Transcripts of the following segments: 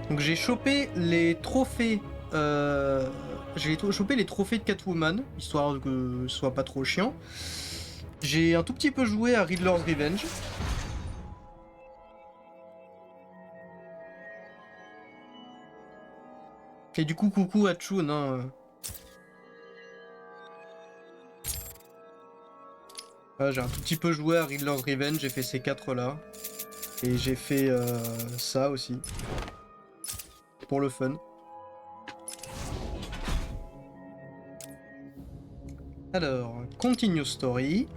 Donc j'ai chopé les trophées. J'ai chopé les trophées de Catwoman, histoire que ce soit pas trop chiant. J'ai un tout petit peu joué à Riddler's Revenge. Et du coup, coucou à Chun. Hein. J'ai un tout petit peu joué à Riddler's Revenge, j'ai fait ces 4 là. Et j'ai fait ça aussi. Pour le fun. Alors, continue story.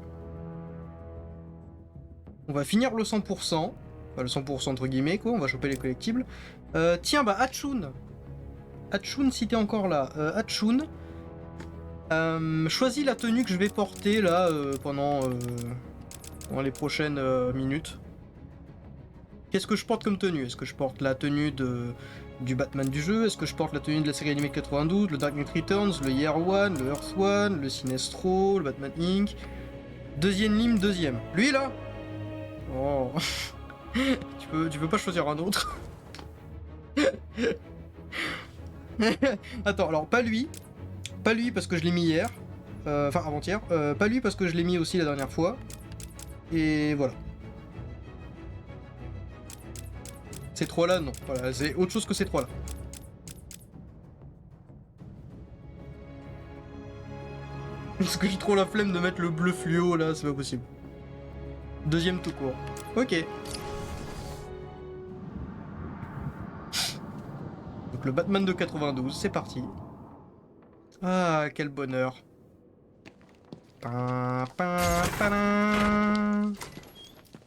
On va finir le 100%. Enfin, le 100% entre guillemets, quoi. On va choper les collectibles. Tiens, bah, Hatchoun. Hatchoun, si t'es encore là. Hatchoun. Choisis la tenue que je vais porter, là, pendant les prochaines minutes. Qu'est-ce que je porte comme tenue? Est-ce que je porte la tenue du Batman du jeu? Est-ce que je porte la tenue de la série animée de 92, le Dark Knight Returns, le Year One, le Earth One, le Sinestro, le Batman Inc. Deuxième ligne, deuxième. Lui là? Oh. tu peux pas choisir un autre? Attends, alors pas lui. Pas lui parce que je l'ai mis hier. Enfin avant-hier. Pas lui parce que je l'ai mis aussi la dernière fois. Et voilà. Ces trois-là, non. Voilà, c'est autre chose que ces trois-là. Parce que j'ai trop la flemme de mettre le bleu fluo là, c'est pas possible. Deuxième tout court. Ok. Donc le Batman de 92, c'est parti. Ah, quel bonheur.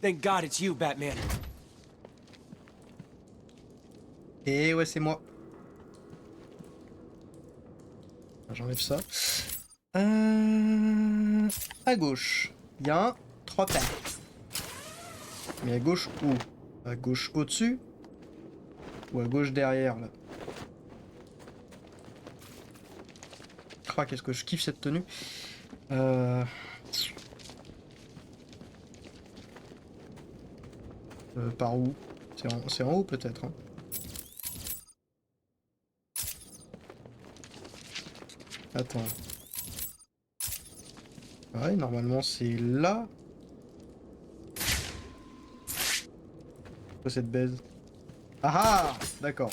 Thank God it's you, Batman. Et ouais, c'est moi. J'enlève ça. À gauche, il y a 3 pattes. Mais à gauche où? À gauche au-dessus? Ou à gauche derrière, là? Ah, qu'est-ce que je kiffe cette tenue. Par où? C'est en haut peut-être. Hein. Attends. Ouais, normalement c'est là. Quoi cette baise? Ah ah! D'accord.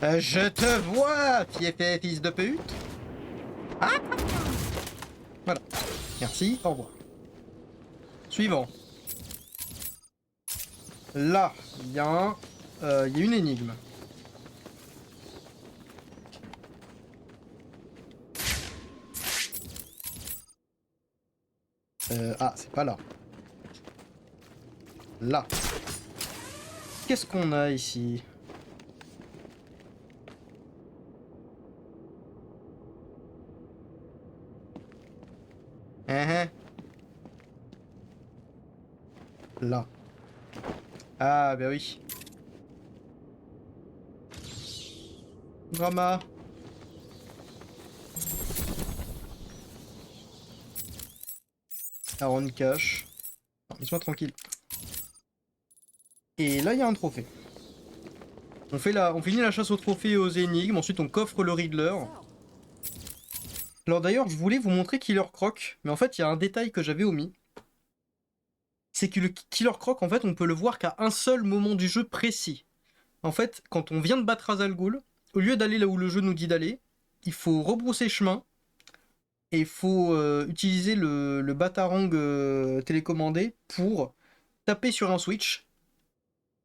Je te vois, fiefé fils de pute. Ah! Voilà. Merci, au revoir. Suivant. Là, il y a une énigme. Ah, c'est pas là. Là. Qu'est-ce qu'on a ici? Là. Ah, bah oui. Drama. Aaron cache. Laisse-moi tranquille. Et là, il y a un trophée. On finit la chasse aux trophées et aux énigmes. Ensuite, on coffre le Riddler. Alors d'ailleurs, je voulais vous montrer Killer Croc. Mais en fait, il y a un détail que j'avais omis. C'est que le Killer Croc, en fait, on peut le voir qu'à un seul moment du jeu précis. En fait, quand on vient de battre Ra's al Ghul, au lieu d'aller là où le jeu nous dit d'aller, il faut rebrousser chemin. Et il faut utiliser le batarang télécommandé pour taper sur un switch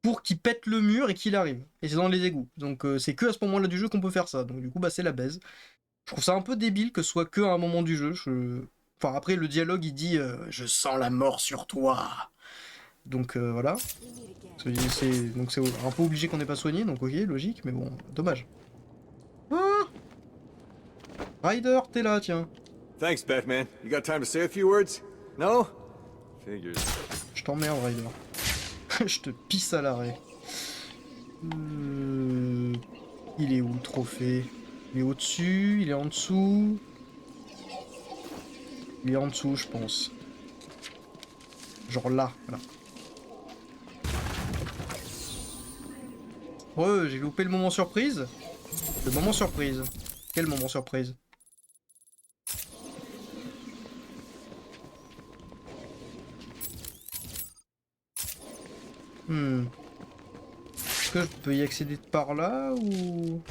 pour qu'il pète le mur et qu'il arrive. Et c'est dans les égouts. Donc c'est que à ce moment-là du jeu qu'on peut faire ça. Donc du coup, bah c'est la baise. Je trouve ça un peu débile que ce soit que à un moment du jeu. Enfin après, le dialogue, il dit « Je sens la mort sur toi ». Donc voilà. Donc c'est un peu obligé qu'on n'ait pas soigné, donc ok, logique, mais bon, dommage. Ah Ryder, t'es là, tiens. Thanks, Batman. You got time to say a few words? No? Figures. Je t'emmerde, Ryder. Je te pisse à l'arrêt. Il est où le trophée? Il est au-dessus, il est en dessous. Il est en dessous, je pense. Genre là, voilà. J'ai loupé le moment surprise. Le moment surprise. Quel moment surprise? Est-ce que je peux y accéder par là ou...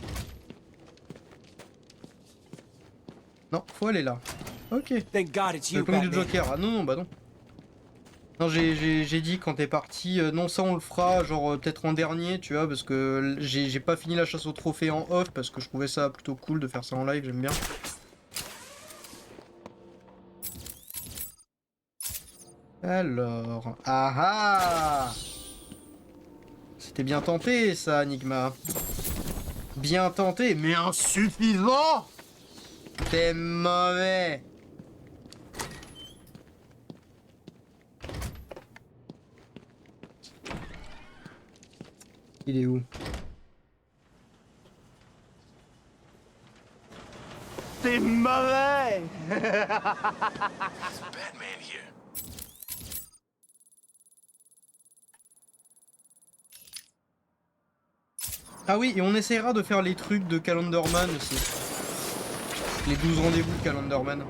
Non, faut aller là. Ok. Thank God it's Le you, plan du Batman. Joker. Ah non, non, bah non. Non, j'ai dit quand t'es parti, non ça on le fera genre peut-être en dernier, tu vois, parce que j'ai pas fini la chasse au trophée en off, parce que je trouvais ça plutôt cool de faire ça en live, j'aime bien. Alors... Ah ah! C'était bien tenté ça, Enigma. Bien tenté, mais insuffisant! T'es mauvais! Il est où? T'es mauvais. Ah oui, et on essaiera de faire les trucs de Calendarman aussi. Les 12 rendez-vous de Calendarman.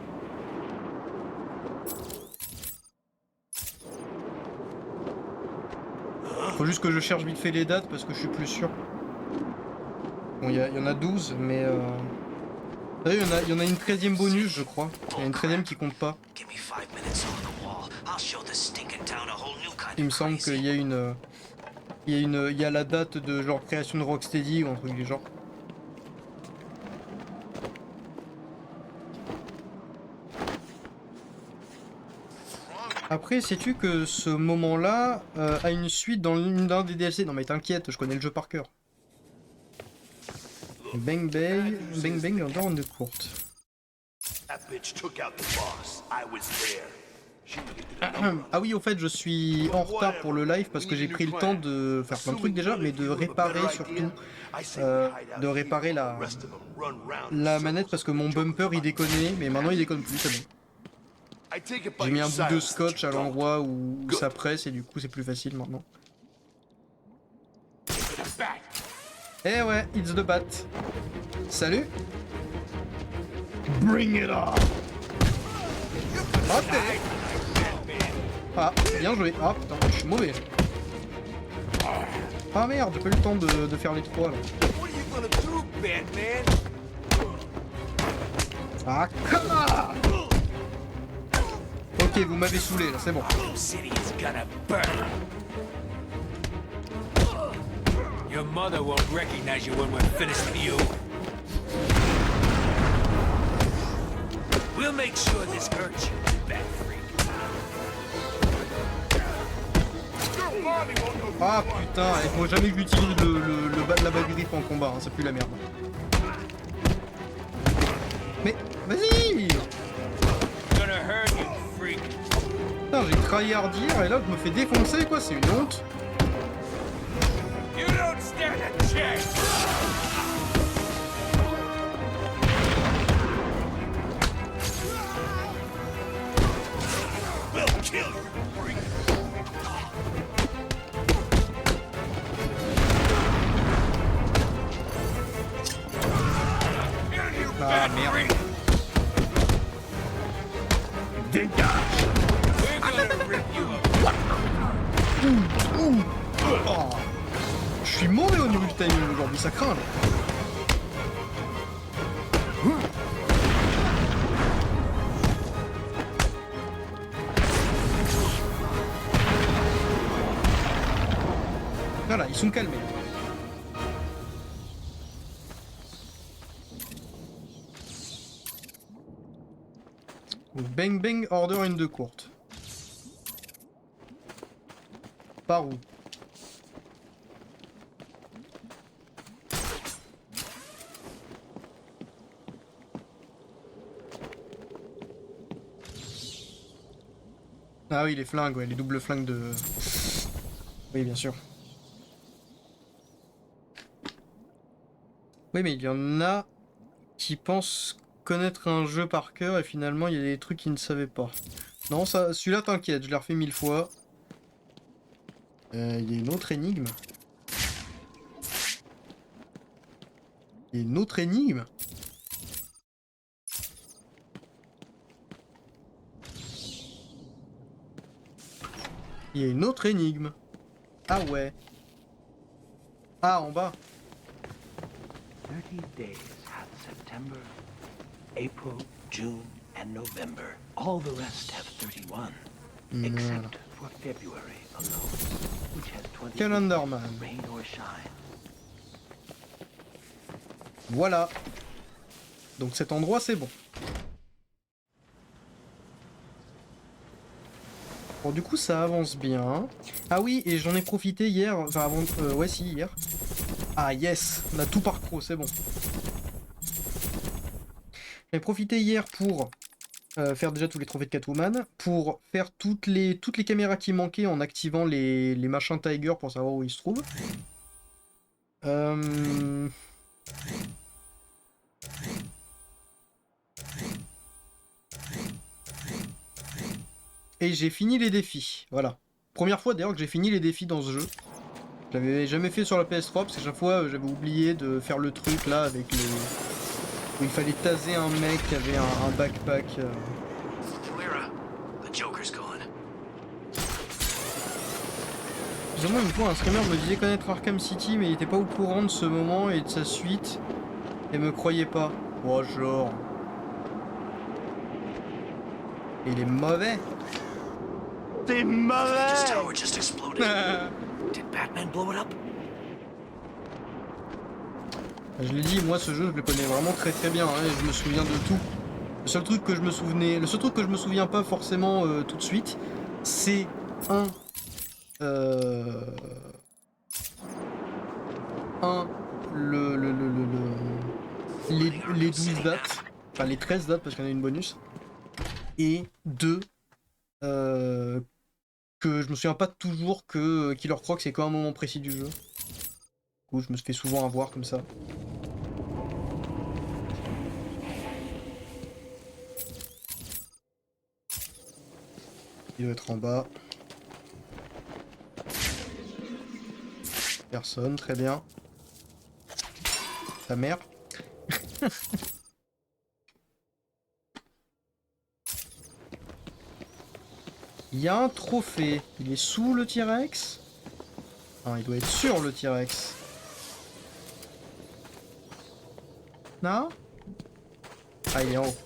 Faut juste que je cherche vite fait les dates parce que je suis plus sûr. Bon, il y en a 12, mais... Vous savez, il y en a une 13e bonus, je crois. Il y a une 13e qui compte pas. Il me semble qu'il y a une... il y a la date de genre création de Rocksteady ou un truc du genre. Après, sais-tu que ce moment-là a une suite dans l'un des DLC? Non mais t'inquiète, je connais le jeu par cœur. Bang bang, bang bang, encore une courte. Ah oui, au fait, je suis en retard pour le live parce que j'ai pris le temps de faire plein de trucs déjà, mais de réparer surtout, de réparer la manette parce que mon bumper il déconnait, mais maintenant il déconne plus, c'est bon. J'ai mis un bout de scotch à l'endroit où ça presse et du coup c'est plus facile maintenant. Eh ouais, it's the bat. Salut. Bring it on. Ok. Ah, bien joué. Ah putain, je suis mauvais. Ah merde, j'ai pas eu le temps de faire les trois là. Ah, come on. Ok, vous m'avez saoulé là, c'est bon. Your mother won't recognize you when we're finished with you. We'll make sure this hurts you, bat freak. Ah putain, il faut jamais que j'utilise la bague griffe en combat, hein, ça pue la merde. Mais, vas-y. Gonna hurt you, freak. Putain, j'ai tryhardir et là je me fais défoncer quoi, c'est une honte. You don't stand a chance. We'll kill you, freak. Ah merde. Dégage. We're gonna rip you up. Oh. Je suis mauvais au niveau du timing aujourd'hui, ça craint là. Voilà, ils sont calmés. Bang bang, order une de courte. Par où? Ah oui, les flingues, ouais, les doubles flingues de... Oui, bien sûr. Oui, mais il y en a qui pensent connaître un jeu par cœur et finalement il y a des trucs qu'ils ne savaient pas. Non, ça, celui-là t'inquiète, je l'ai refait 1000 fois. Il y a une autre énigme. Il y a une autre énigme. Il y a une autre énigme. Ah ouais. Ah, en bas. 30 days have September, April, June, and November. All the rest have 31, except for February alone, which has 20 Calendar Man. rain or shine. Voilà. Donc cet endroit, c'est bon. Bon, du coup, ça avance bien. Ah oui, et j'en ai profité hier. Enfin, avant. Ouais, si, hier. Ah, yes. On a tout parcouru, c'est bon. J'ai profité hier pour faire déjà tous les trophées de Catwoman. Pour faire toutes les caméras qui manquaient en activant les machins Tiger pour savoir où ils se trouvent. Et j'ai fini les défis, voilà. Première fois d'ailleurs que j'ai fini les défis dans ce jeu. Je l'avais jamais fait sur la PS3 parce que chaque fois j'avais oublié de faire le truc là avec le... où il fallait taser un mec qui avait un backpack. Justement une fois un streamer me disait connaître Arkham City mais il était pas au courant de ce moment et de sa suite et me croyait pas. Oh genre... Et il est mauvais. T'es mauvais! Did Batman blow it up? Je l'ai dit, moi ce jeu je le connais vraiment très très bien, hein, et je me souviens de tout. Le seul truc que je me souviens pas forcément tout de suite, c'est les 12 dates, enfin les 13 dates parce qu'il y en a une bonus, et 2, que je me souviens pas toujours que Killer Croc c'est qu'à un moment précis du jeu. Du coup je me fais souvent avoir comme ça. Il doit être en bas. Personne, très bien. Ta mère. Il y a un trophée. Il est sous le T-Rex? Non, il doit être sur le T-Rex. Non? Ah, il est en haut.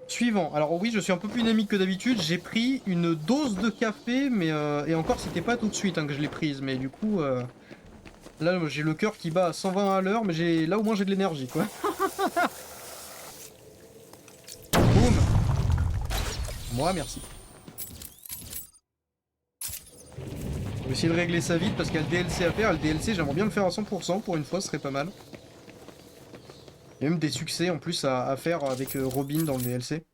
Suivant. Alors oui, je suis un peu plus dynamique que d'habitude. J'ai pris une dose de café, mais et encore, c'était pas tout de suite hein, que je l'ai prise. Mais du coup, là, j'ai le cœur qui bat à 120 à l'heure, mais là au moins j'ai de l'énergie, quoi. Boum. Moi, merci. On va essayer de régler ça vite parce qu'il y a le DLC à faire. Le DLC, j'aimerais bien le faire à 100% pour une fois, ce serait pas mal. Il y a même des succès en plus à faire avec Robin dans le DLC.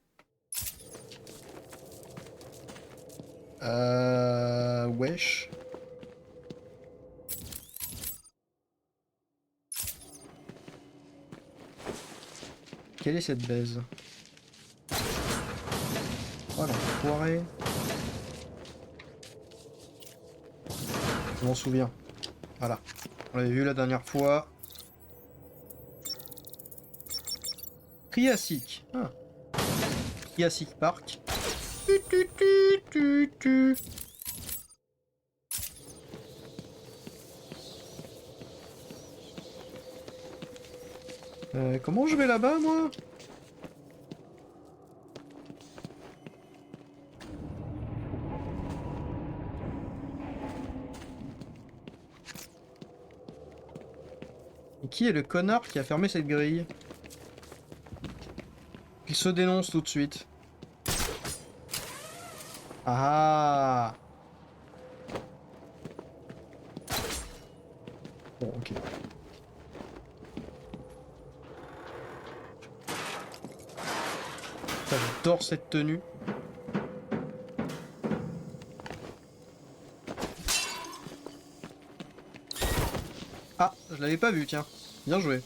Wesh. Quelle est cette baise? Oh l'enfoiré. Je m'en souviens. Voilà. On l'avait vu la dernière fois. Triassique. Ah. Triassique Park. Comment je vais là-bas, moi? Et qui est le connard qui a fermé cette grille? Il se dénonce tout de suite. Ah. Bon, ok. J'adore cette tenue. Ah, je l'avais pas vu, tiens. Bien joué.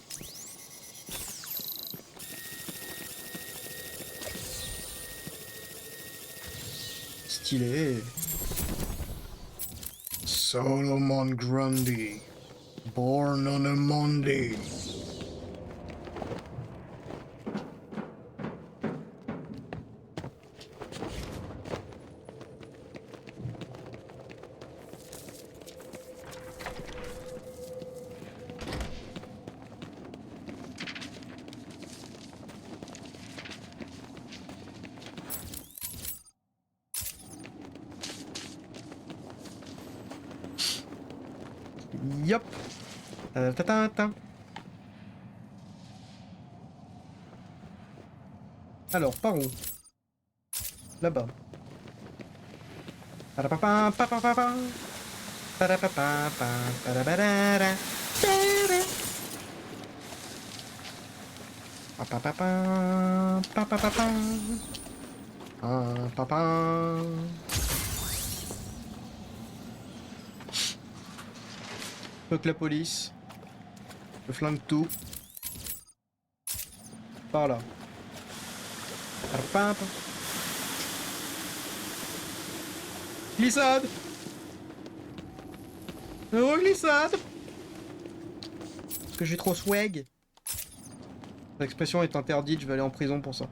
Stylé. Solomon Grundy, born on a Monday. Yop. Ta-ta-ta-ta. Alors, par où? Là-bas. Parapapam, papapapam. Parapapam, parabadara. Papapapam, papapapam. Papapam. Fuck la police. Je flingue tout. Par là. Glissade. Glissade. Parce que j'ai trop swag. L'expression est interdite, je vais aller en prison pour ça.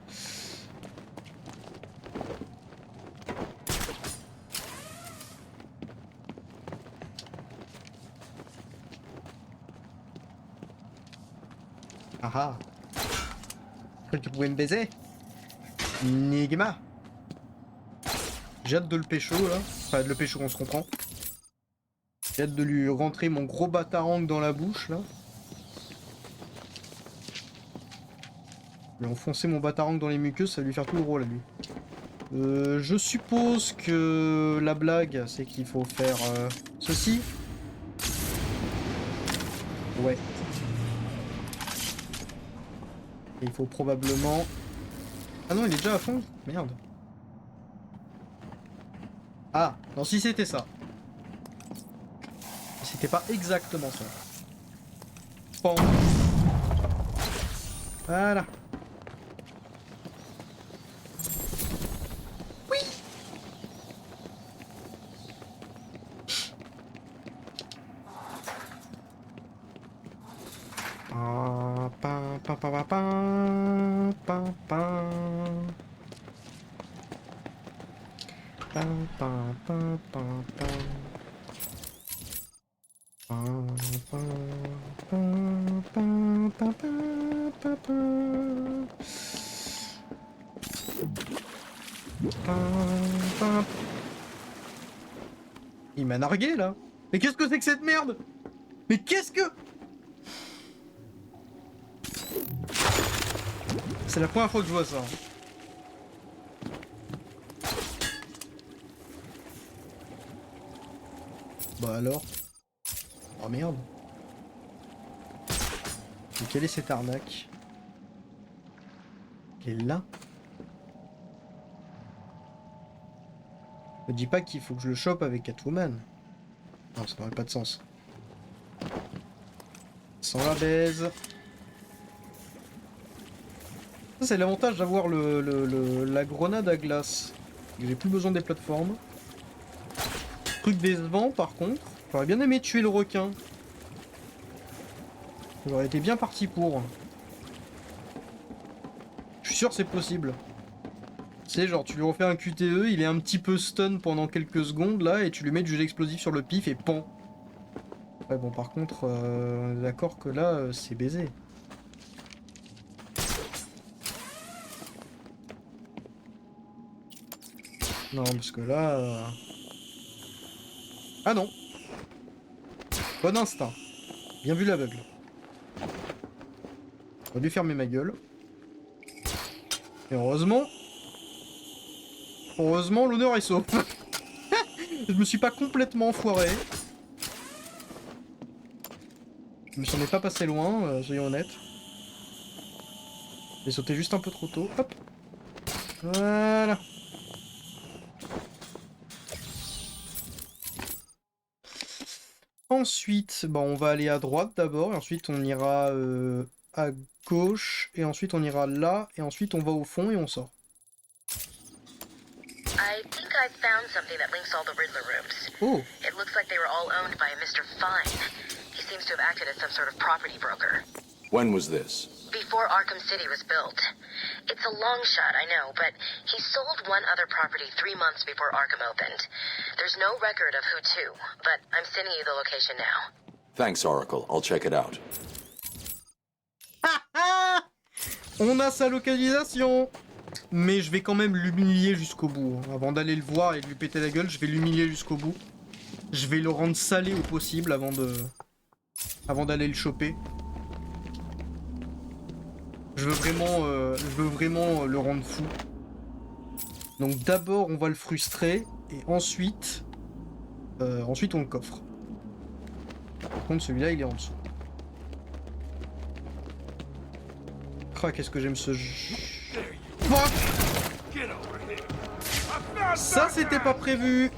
Ah ah. Je crois que tu pouvais me baiser. Nigma. J'ai hâte de le pécho là. Enfin de le pécho, on se comprend. J'ai hâte de lui rentrer mon gros batarang dans la bouche là. Je vais enfoncer mon batarang dans les muqueuses, ça va lui faire tout le rôle à lui. Je suppose que la blague c'est qu'il faut faire ceci. Ouais. Et il faut probablement... Ah non, il est déjà à fond. Merde. Ah, non, si c'était ça. C'était pas exactement ça. Bon. Voilà. Oui. Il m'a nargué là. Mais qu'est-ce que c'est que cette merde? Mais qu'est-ce que... C'est la première fois que je vois ça. Bah alors. Oh merde. Mais quelle est cette arnaque? Elle est là. Me dis pas qu'il faut que je le chope avec Catwoman. Non, ça n'aurait pas de sens. Sans la baise. Ça c'est l'avantage d'avoir la grenade à glace. J'ai plus besoin des plateformes. Truc décevant par contre. J'aurais bien aimé tuer le requin. J'aurais été bien parti pour. Je suis sûr que c'est possible. Tu sais, genre tu lui refais un QTE, il est un petit peu stun pendant quelques secondes là, et tu lui mets du gel explosif sur le pif et pan. Ouais bon par contre, on est d'accord que là, c'est baisé. Non parce que là... Ah non. Bon instinct. Bien vu l'aveugle. J'aurais dû fermer ma gueule. Et heureusement... Heureusement, l'honneur est sauf. Je me suis pas complètement foiré. Je me s'en est pas passé loin, soyons honnêtes. J'ai sauté juste un peu trop tôt. Hop. Voilà. Ensuite, bah, on va aller à droite d'abord, et ensuite on ira à gauche, et ensuite on ira là, et ensuite on va au fond et on sort. I think I found something that links all the Riddler rooms. Oh, It looks like they were all owned by a Mr. Fine. He seems to have acted as some sort of property broker. When was this? Before Arkham City was built. It's a long shot, I know, but he sold one other property 3 months before Arkham opened. There's no record of who to, but I'm sending you the location now. Thanks, Oracle. I'll check it out. on a sa localisation. Mais je vais quand même l'humilier jusqu'au bout. Hein. Avant d'aller le voir et de lui péter la gueule, je vais l'humilier jusqu'au bout. Je vais le rendre salé au possible avant d'aller le choper. Je veux vraiment le rendre fou. Donc d'abord on va le frustrer et ensuite on le coffre. Par contre celui-là il est en dessous. Ah qu'est-ce que j'aime ce jeu. Fuck. Ça c'était pas prévu.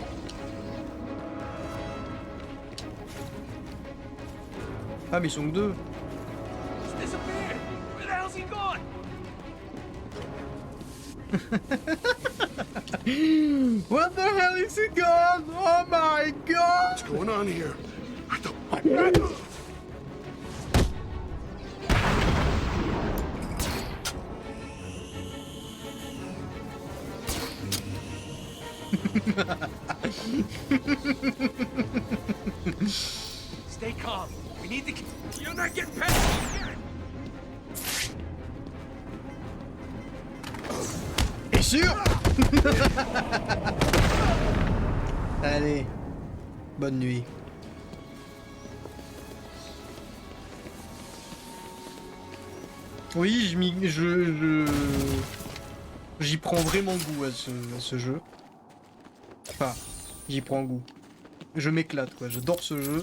Ah mais ils sont que deux. What the hell is he gone? Oh my god! What's going on here? Stay calm. We need to... You're not getting past me again. T'es sûr? Allez, bonne nuit. Oui, j'y prends vraiment goût à ce jeu. Enfin, j'y prends goût. Je m'éclate quoi, j'adore ce jeu.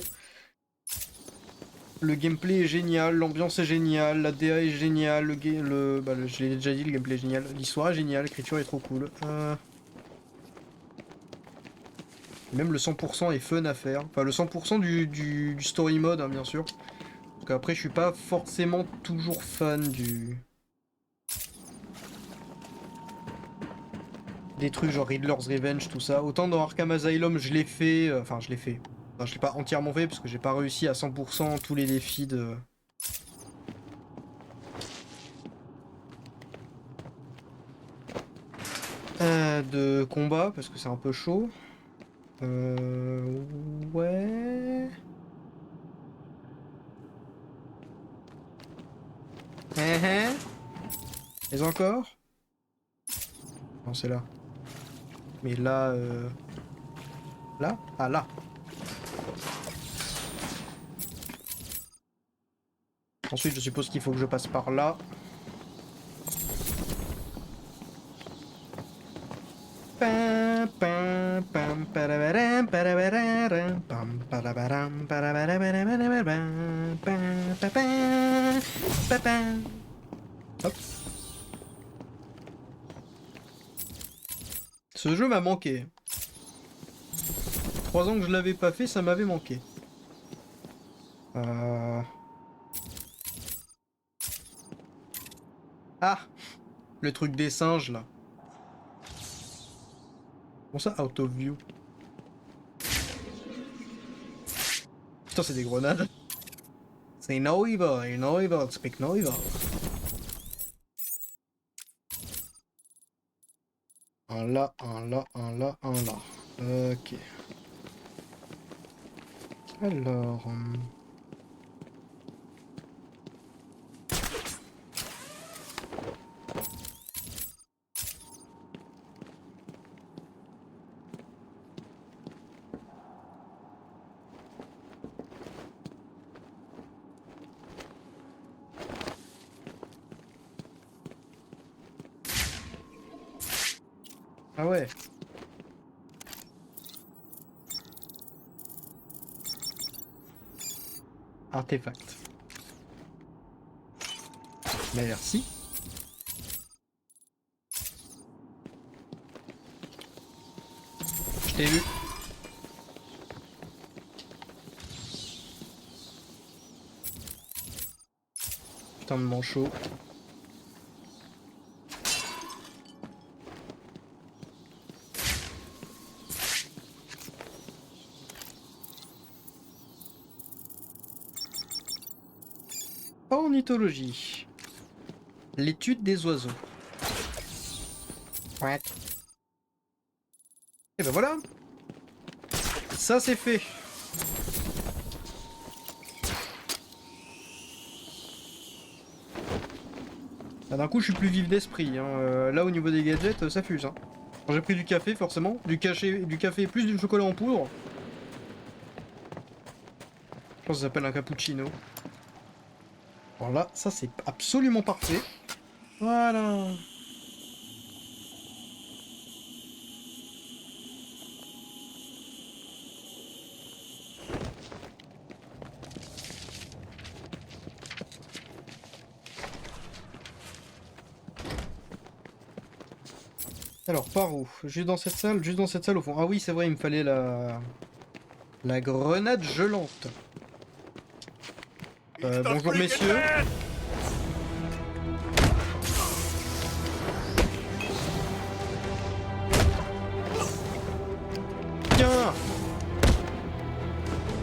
Le gameplay est génial, l'ambiance est géniale, la DA est géniale, je l'ai déjà dit, le gameplay est génial, l'histoire est géniale, l'écriture est trop cool. Même le 100% est fun à faire. Enfin, le 100% du story mode, hein, bien sûr. Parce qu'après, je suis pas forcément toujours fan des trucs genre Riddler's Revenge, tout ça. Autant dans Arkham Asylum, je l'ai fait... Enfin, je l'ai fait. Enfin, je l'ai pas entièrement fait, parce que j'ai pas réussi à 100% tous les défis de combat, parce que c'est un peu chaud. Ouais... Mais encore? Non, c'est là. Mais là, là? Ah, là. Ensuite, je suppose qu'il faut que je passe par là. Hop. Ce jeu m'a manqué. 3 ans que je l'avais pas fait, ça m'avait manqué. Ah! Le truc des singes, là. Comment ça, out of view? Putain, c'est des grenades. C'est no evil, speak no evil. Un là, un là, un là, un là. Ok. Alors... Ah ouais. Artefact. Merci. Je t'ai vu. Putain de manchot. Ornithologie. L'étude des oiseaux. Ouais. Et ben voilà. Ça c'est fait. Ah, d'un coup je suis plus vif d'esprit. Hein. Là au niveau des gadgets, ça fuse. Hein. J'ai pris du café forcément. Du café plus du chocolat en poudre. Je pense que ça s'appelle un cappuccino. Alors là, ça c'est absolument parfait. Voilà. Alors par où? Juste dans cette salle? Juste dans cette salle au fond. Ah oui c'est vrai, il me fallait la grenade gelante. Bonjour messieurs. Tiens.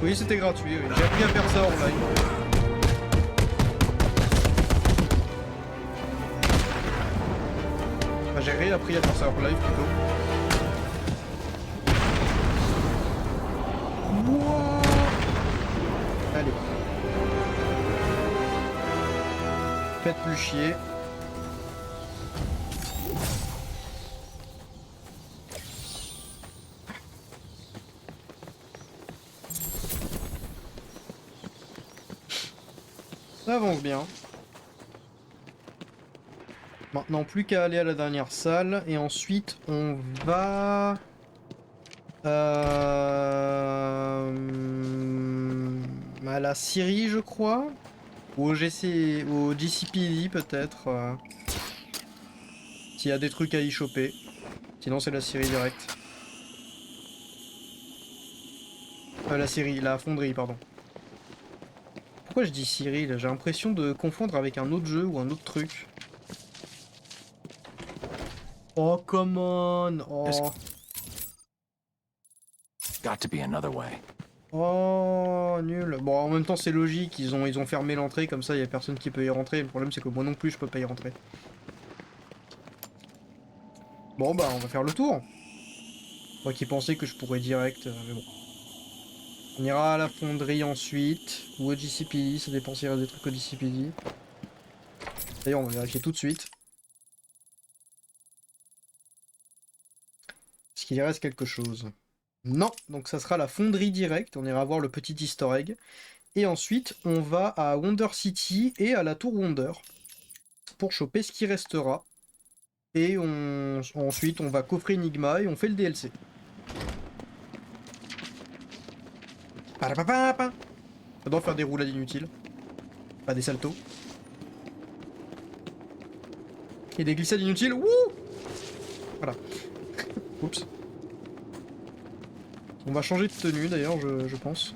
Oui c'était gratuit, oui. J'ai appris à faire ça en live. Enfin, j'ai réappris à faire ça en live plutôt. Wow. Allez. Faites plus chier. Ça avance bien. Maintenant, plus qu'à aller à la dernière salle. Et ensuite, on va... à la Syrie, je crois. Ou au GCPD, peut-être. S'il y a des trucs à y choper. Sinon, c'est la Syrie direct. La fonderie, pardon. Pourquoi je dis Syrie, là? J'ai l'impression de confondre avec un autre jeu ou un autre truc. Oh, come on! Oh. Got to be another way. Oh, nul. Bon, en même temps, c'est logique, ils ont fermé l'entrée, comme ça, il n'y a personne qui peut y rentrer. Le problème, c'est que moi non plus, je peux pas y rentrer. Bon, bah, on va faire le tour. Moi qui pensais que je pourrais direct, mais bon. On ira à la fonderie ensuite, ou au GCPD, ça dépend s'il y a des trucs au GCPD. D'ailleurs, on va vérifier tout de suite. Est-ce qu'il y reste quelque chose? Non, donc ça sera la fonderie directe, on ira voir le petit easter egg. Et ensuite, on va à Wonder City et à la tour Wonder pour choper ce qui restera. Et ensuite, on va coffrer Enigma et on fait le DLC. J'adore faire des roulades inutiles. Pas des saltos. Et des glissades inutiles. Wouh! Voilà. Oups. On va changer de tenue d'ailleurs, je pense.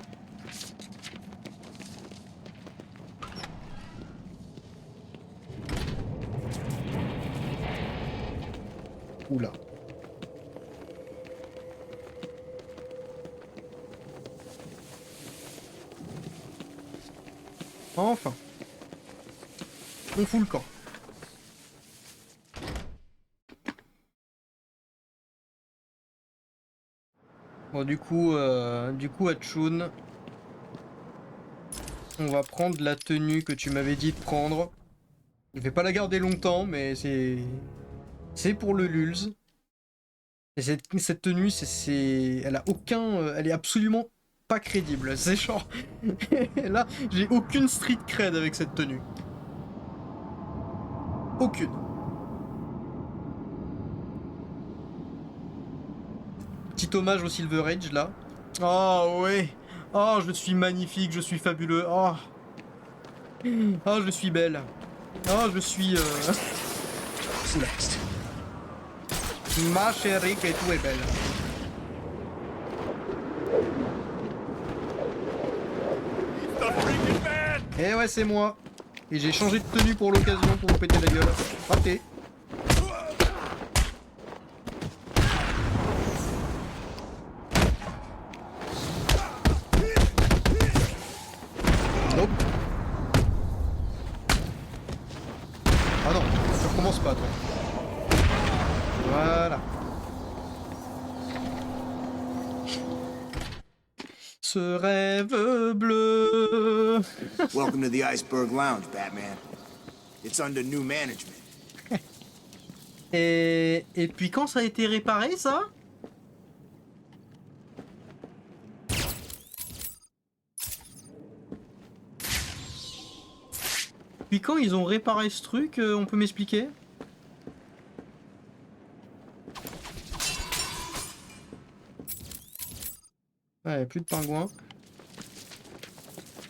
Oula. Enfin. On fout le camp. Bon, du coup à Chun, on va prendre la tenue que tu m'avais dit de prendre. Je vais pas la garder longtemps, mais c'est pour le lulz. Et cette tenue, elle a aucun, elle est absolument pas crédible. C'est genre, là, j'ai aucune street cred avec cette tenue. Aucune. Petit hommage au Silver Age là. Oh ouais. Oh, je suis magnifique, je suis fabuleux. Oh, oh je suis belle. Oh, je suis... Ma chérie, que tout est belle. Eh ouais, c'est moi. Et j'ai changé de tenue pour l'occasion pour vous péter la gueule. Raté. Nope. Ce rêve bleu. Welcome to the Iceberg Lounge, Batman. It's under new management. Et puis quand ça a été réparé, ça? Puis quand ils ont réparé ce truc, on peut m'expliquer? Ouais, plus de pingouins.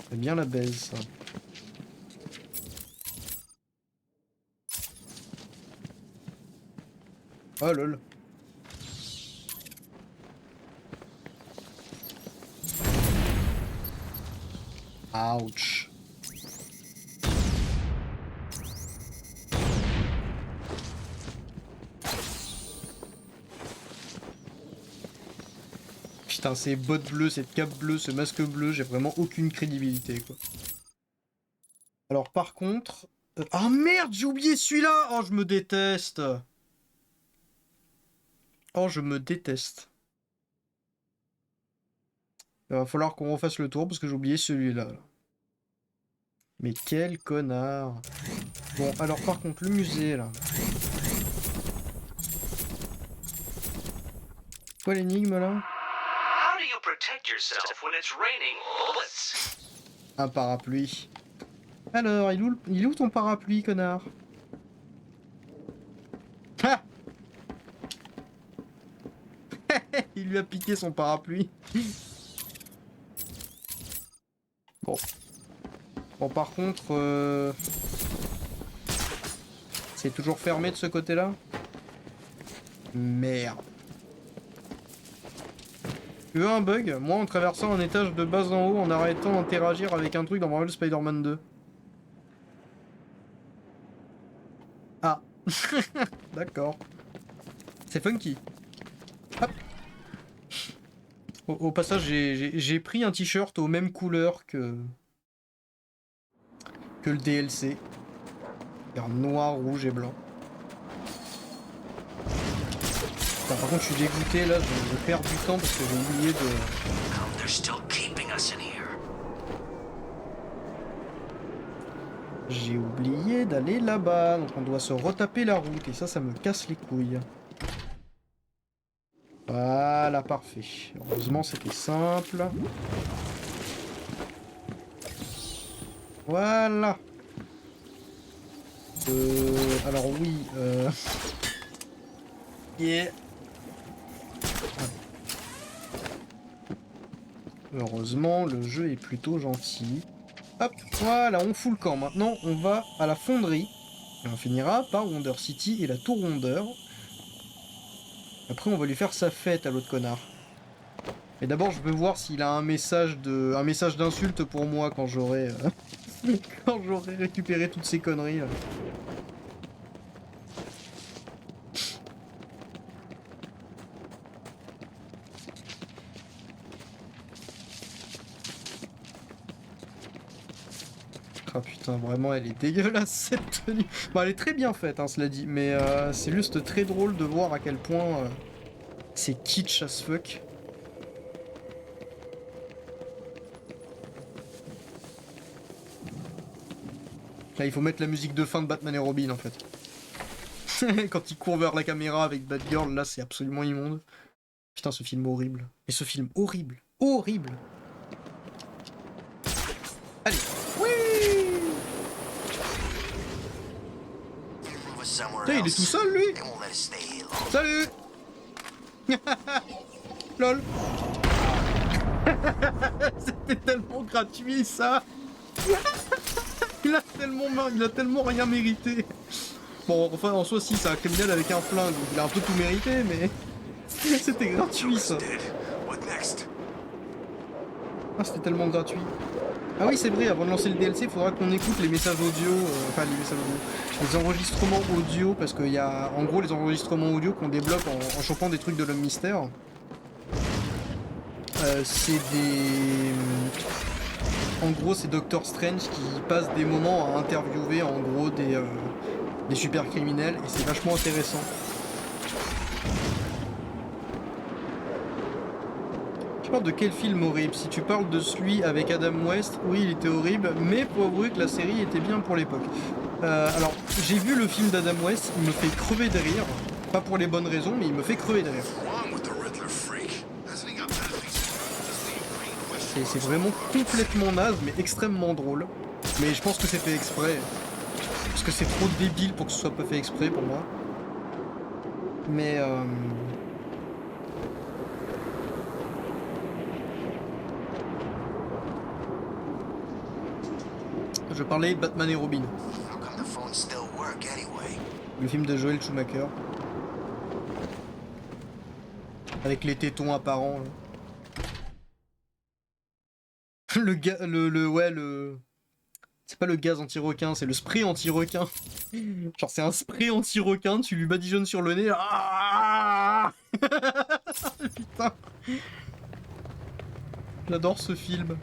C'est bien la baise, ça. Oh lol. Ouch. Putain, ces bottes bleues, cette cape bleue, ce masque bleu, j'ai vraiment aucune crédibilité, quoi. Alors par contre... Ah merde, j'ai oublié celui-là. Oh, je me déteste. Oh, je me déteste. Il va falloir qu'on refasse le tour parce que j'ai oublié celui-là. Mais quel connard. Bon, alors par contre, le musée, là. Quoi l'énigme, là? Un parapluie. Alors, il est où ton parapluie, connard? Ha! Il lui a piqué son parapluie. Bon. Bon, par contre... C'est toujours fermé de ce côté-là? Merde. Tu veux un bug? Moi, en traversant un étage de bas en haut, en arrêtant d'interagir avec un truc dans Marvel Spider-Man 2. Ah. D'accord. C'est funky. Hop. Au passage, j'ai pris un t-shirt aux mêmes couleurs que le DLC. Noir, rouge et blanc. Putain, par contre, je suis dégoûté là, je perds du temps parce que j'ai oublié de... J'ai oublié d'aller là-bas, donc on doit se retaper la route et ça me casse les couilles. Voilà, parfait. Heureusement, c'était simple. Voilà. Alors oui, Yeah. Heureusement, le jeu est plutôt gentil. Hop, voilà, on fout le camp. Maintenant, on va à la fonderie. Et on finira par Wonder City et la Tour Wonder. Après, on va lui faire sa fête à l'autre connard. Mais d'abord, je veux voir s'il a un message d'insulte pour moi quand j'aurai quand j'aurai récupéré toutes ces conneries. Là. Ah putain, vraiment, elle est dégueulasse cette tenue. Bon, elle est très bien faite, hein, cela dit, mais c'est juste très drôle de voir à quel point c'est kitsch as fuck. Là, il faut mettre la musique de fin de Batman et Robin, en fait. Quand il court vers la caméra avec Batgirl, là, c'est absolument immonde. Putain, ce film horrible. Et ce film horrible. Horrible. Allez. Putain, il est tout seul, lui. Salut. Lol. C'était tellement gratuit, ça. Il a tellement rien mérité. Bon, enfin, en soi, si, c'est un criminel avec un flingue, donc il a un peu tout mérité, mais... C'était gratuit, ça. Ah, c'était tellement gratuit. Ah oui, c'est vrai, avant de lancer le DLC, il faudra qu'on écoute les messages audio, enfin les messages audio, les enregistrements audio, parce qu'il y a en gros les enregistrements audio qu'on débloque en chopant des trucs de l'homme mystère. C'est des... En gros, c'est Doctor Strange qui passe des moments à interviewer en gros des super criminels, et c'est vachement intéressant. Tu parles de quel film horrible? Si tu parles de celui avec Adam West, oui, il était horrible, mais faut avouer que la série était bien pour l'époque. Alors, j'ai vu le film d'Adam West, il me fait crever de rire. Pas pour les bonnes raisons, mais il me fait crever de rire. C'est vraiment complètement naze, mais extrêmement drôle. Mais je pense que c'est fait exprès. Parce que c'est trop débile pour que ce soit pas fait exprès pour moi. Mais je parlais de Batman et Robin. Le film de Joel Schumacher. Avec les tétons apparents. Là. Le gars, c'est pas le gaz anti-requin, c'est le spray anti-requin. Genre c'est un spray anti-requin, tu lui badigeonnes sur le nez. Ah putain. J'adore ce film.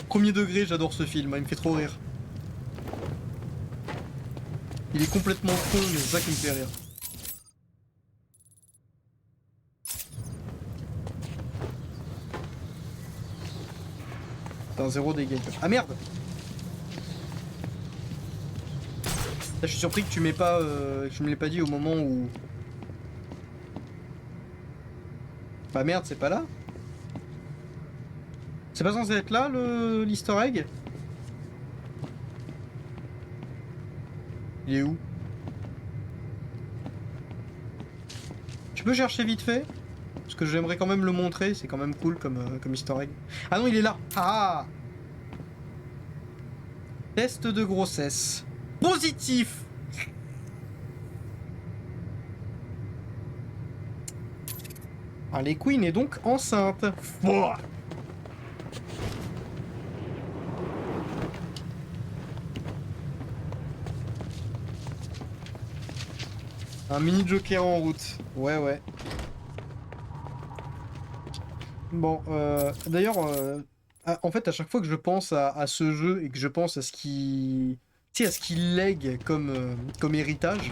Premier degré, j'adore ce film, il me fait trop rire. Il est complètement con, mais c'est ça qui me fait rire. T'as un 0 dégâts. Ah merde! Là, je suis surpris que tu m'aies pas, tu me l'aies pas dit au moment où... Bah merde, c'est pas là? C'est pas censé être là, l'easter egg? Il est où? Tu peux chercher vite fait? Parce que j'aimerais quand même le montrer, c'est quand même cool comme easter egg. Ah non, il est là! Ah! Test de grossesse. Positif! Harley Quinn est donc enceinte. Pouah. Un mini Joker en route. Ouais, ouais. Bon, d'ailleurs, en fait, à chaque fois que je pense à ce jeu et que je pense à ce qui... Tu sais, à ce qu'il lègue comme héritage,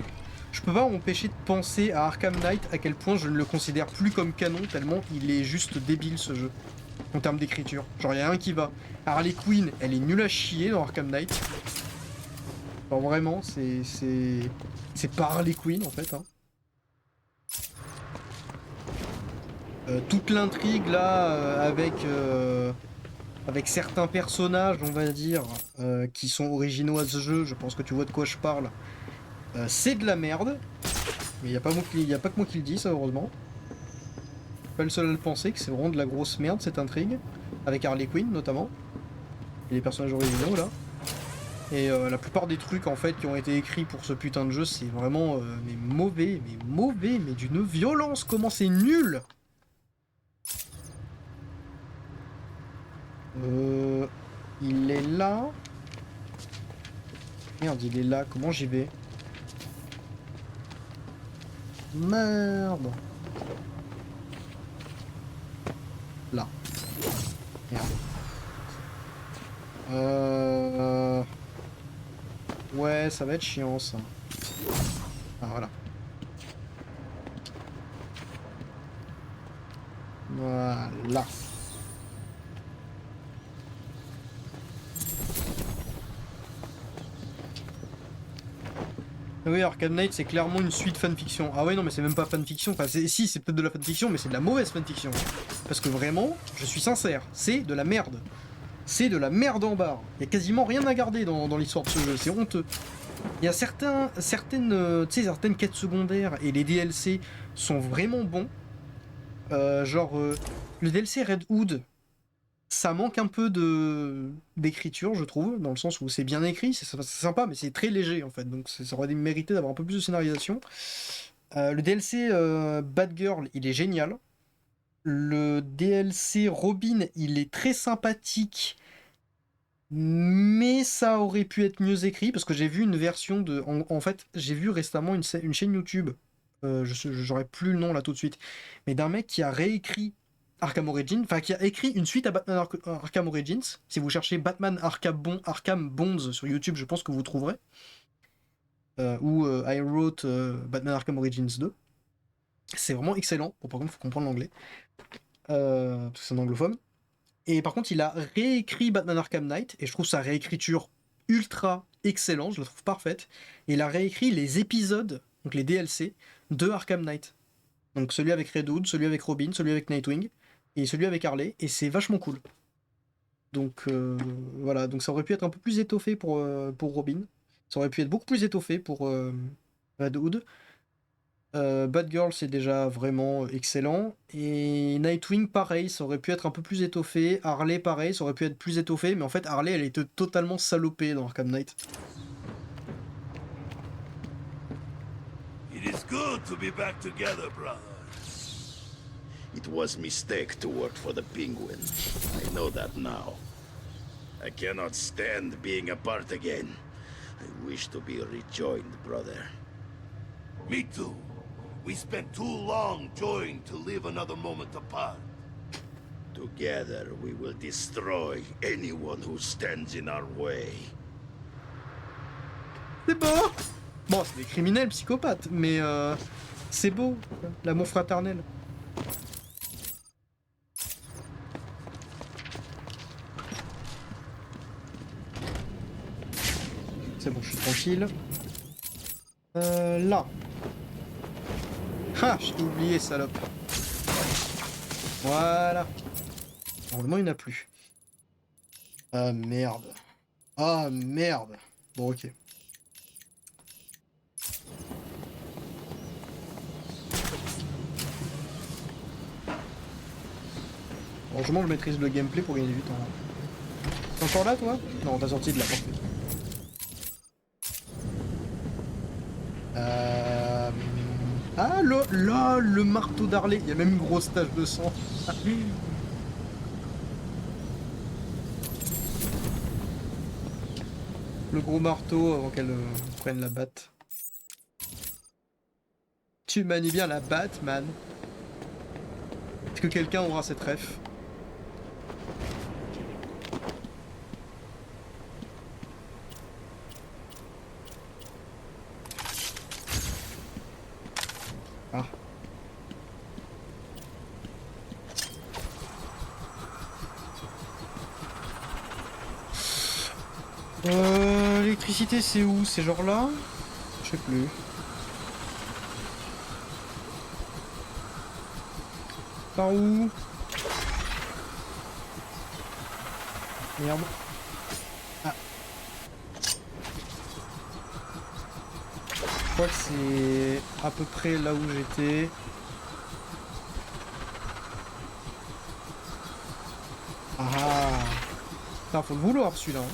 je peux pas m'empêcher de penser à Arkham Knight, à quel point je ne le considère plus comme canon, tellement il est juste débile ce jeu, en termes d'écriture. Genre, il y a un qui va. Harley Quinn, elle est nulle à chier dans Arkham Knight. Genre, vraiment, c'est pas Harley Quinn, en fait, hein. Toute l'intrigue là avec certains personnages, on va dire, qui sont originaux à ce jeu, je pense que tu vois de quoi je parle, c'est de la merde. Mais il n'y a pas que moi qui le dis, ça, heureusement. Je suis pas le seul à le penser, que c'est vraiment de la grosse merde cette intrigue, avec Harley Quinn notamment, et les personnages originaux là. Et la plupart des trucs en fait qui ont été écrits pour ce putain de jeu, c'est vraiment mais mauvais, mais d'une violence, comment c'est nul! Il est là. Merde, il est là. Comment j'y vais? Merde. Là. Merde. Ouais, ça va être chiant ça. Ah voilà. Voilà. Oui, Arkham Knight, c'est clairement une suite fanfiction. Ah ouais, non, mais c'est même pas fanfiction. Enfin, si, c'est peut-être de la fanfiction, mais c'est de la mauvaise fanfiction. Parce que vraiment, je suis sincère, c'est de la merde. C'est de la merde en barre. Il y a quasiment rien à garder dans l'histoire de ce jeu, c'est honteux. Il y a certaines quêtes secondaires et les DLC sont vraiment bons. Le DLC Red Hood, ça manque un peu d'écriture, je trouve, dans le sens où c'est bien écrit, c'est sympa, mais c'est très léger en fait, donc ça aurait mérité d'avoir un peu plus de scénarisation. Le DLC Batgirl, il est génial. Le DLC Robin, il est très sympathique, mais ça aurait pu être mieux écrit, parce que j'ai vu une version de... En fait, j'ai vu récemment une chaîne YouTube, j'aurais plus le nom là tout de suite, mais d'un mec qui a réécrit Arkham Origins, enfin qui a écrit une suite à Batman Arkham Origins. Si vous cherchez Batman Arkham Bonds sur YouTube, je pense que vous trouverez. Ou I Wrote Batman Arkham Origins 2. C'est vraiment excellent. Bon, par contre, il faut comprendre l'anglais. parce que c'est un anglophone. Et par contre, il a réécrit Batman Arkham Knight, et je trouve sa réécriture ultra excellente, je la trouve parfaite. Et il a réécrit les épisodes, donc les DLC, de Arkham Knight. Donc celui avec Red Hood, celui avec Robin, celui avec Nightwing, et celui avec Harley, et c'est vachement cool. Donc voilà, donc ça aurait pu être un peu plus étoffé pour Robin. Ça aurait pu être beaucoup plus étoffé pour Red Hood. Batgirl, c'est déjà vraiment excellent. Et Nightwing, pareil, ça aurait pu être un peu plus étoffé. Harley, pareil, ça aurait pu être plus étoffé. Mais en fait, Harley, elle était totalement salopée dans Arkham Knight. It is good to be back together, brother. It was mistake to work for the Penguin. I know that now. I cannot stand being apart again. I wish to be rejoined, brother. Me too. We spent too long joined to live another moment apart. Together we will destroy anyone who stands in our way. C'est beau. Bon, c'est des criminels psychopathes, mais c'est beau, l'amour fraternel. C'est bon, je suis tranquille. Là. Ah, je t'ai oublié, salope. Voilà. Normalement, il n'y en a plus. Ah, merde. Ah, merde. Bon, ok. Franchement, je maîtrise le gameplay pour gagner du temps. T'es encore là, toi? Non, t'as sorti de là, parfait. Ah, là, le marteau d'Harley. Il y a même une grosse tache de sang. Le gros marteau avant qu'elle prenne la batte. Tu manies bien la Batman. Est-ce que quelqu'un aura cette ref? Ah. L'électricité c'est où? C'est genre là? Je sais plus. Par où? Merde. Ah. Je crois que c'est à peu près là où j'étais. Ah. Putain, faut le vouloir celui-là. Hein.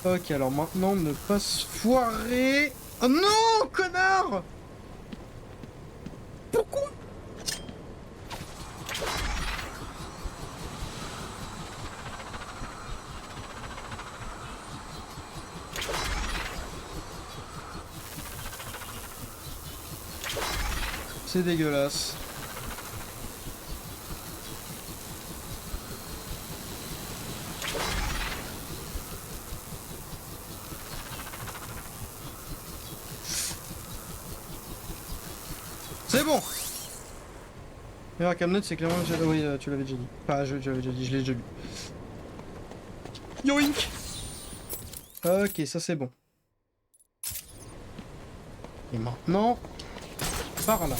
Ok, alors maintenant, ne pas se foirer. Oh non, connard! Pourquoi? C'est dégueulasse. C'est bon. Et Arkham Knight, c'est clairement... Oui, tu l'avais déjà dit. Enfin, tu l'avais déjà dit, je l'ai déjà lu. Yoink. Ok, ça c'est bon. Et maintenant... Par là.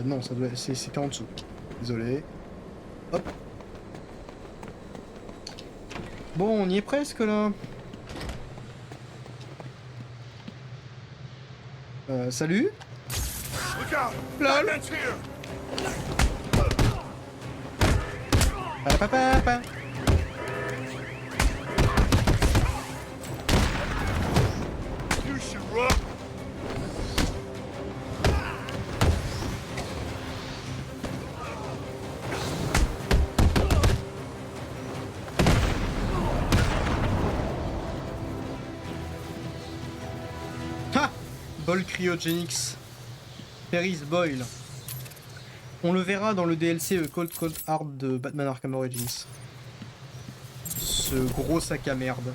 Non, ça doit... C'était en dessous. Désolé. Hop. Bon, on y est presque, là. Salut. Lol. Papa. You should run. Paul Cryogenics. Ferris Boyle. On le verra dans le DLC Cold Hard de Batman Arkham Origins. Ce gros sac à merde.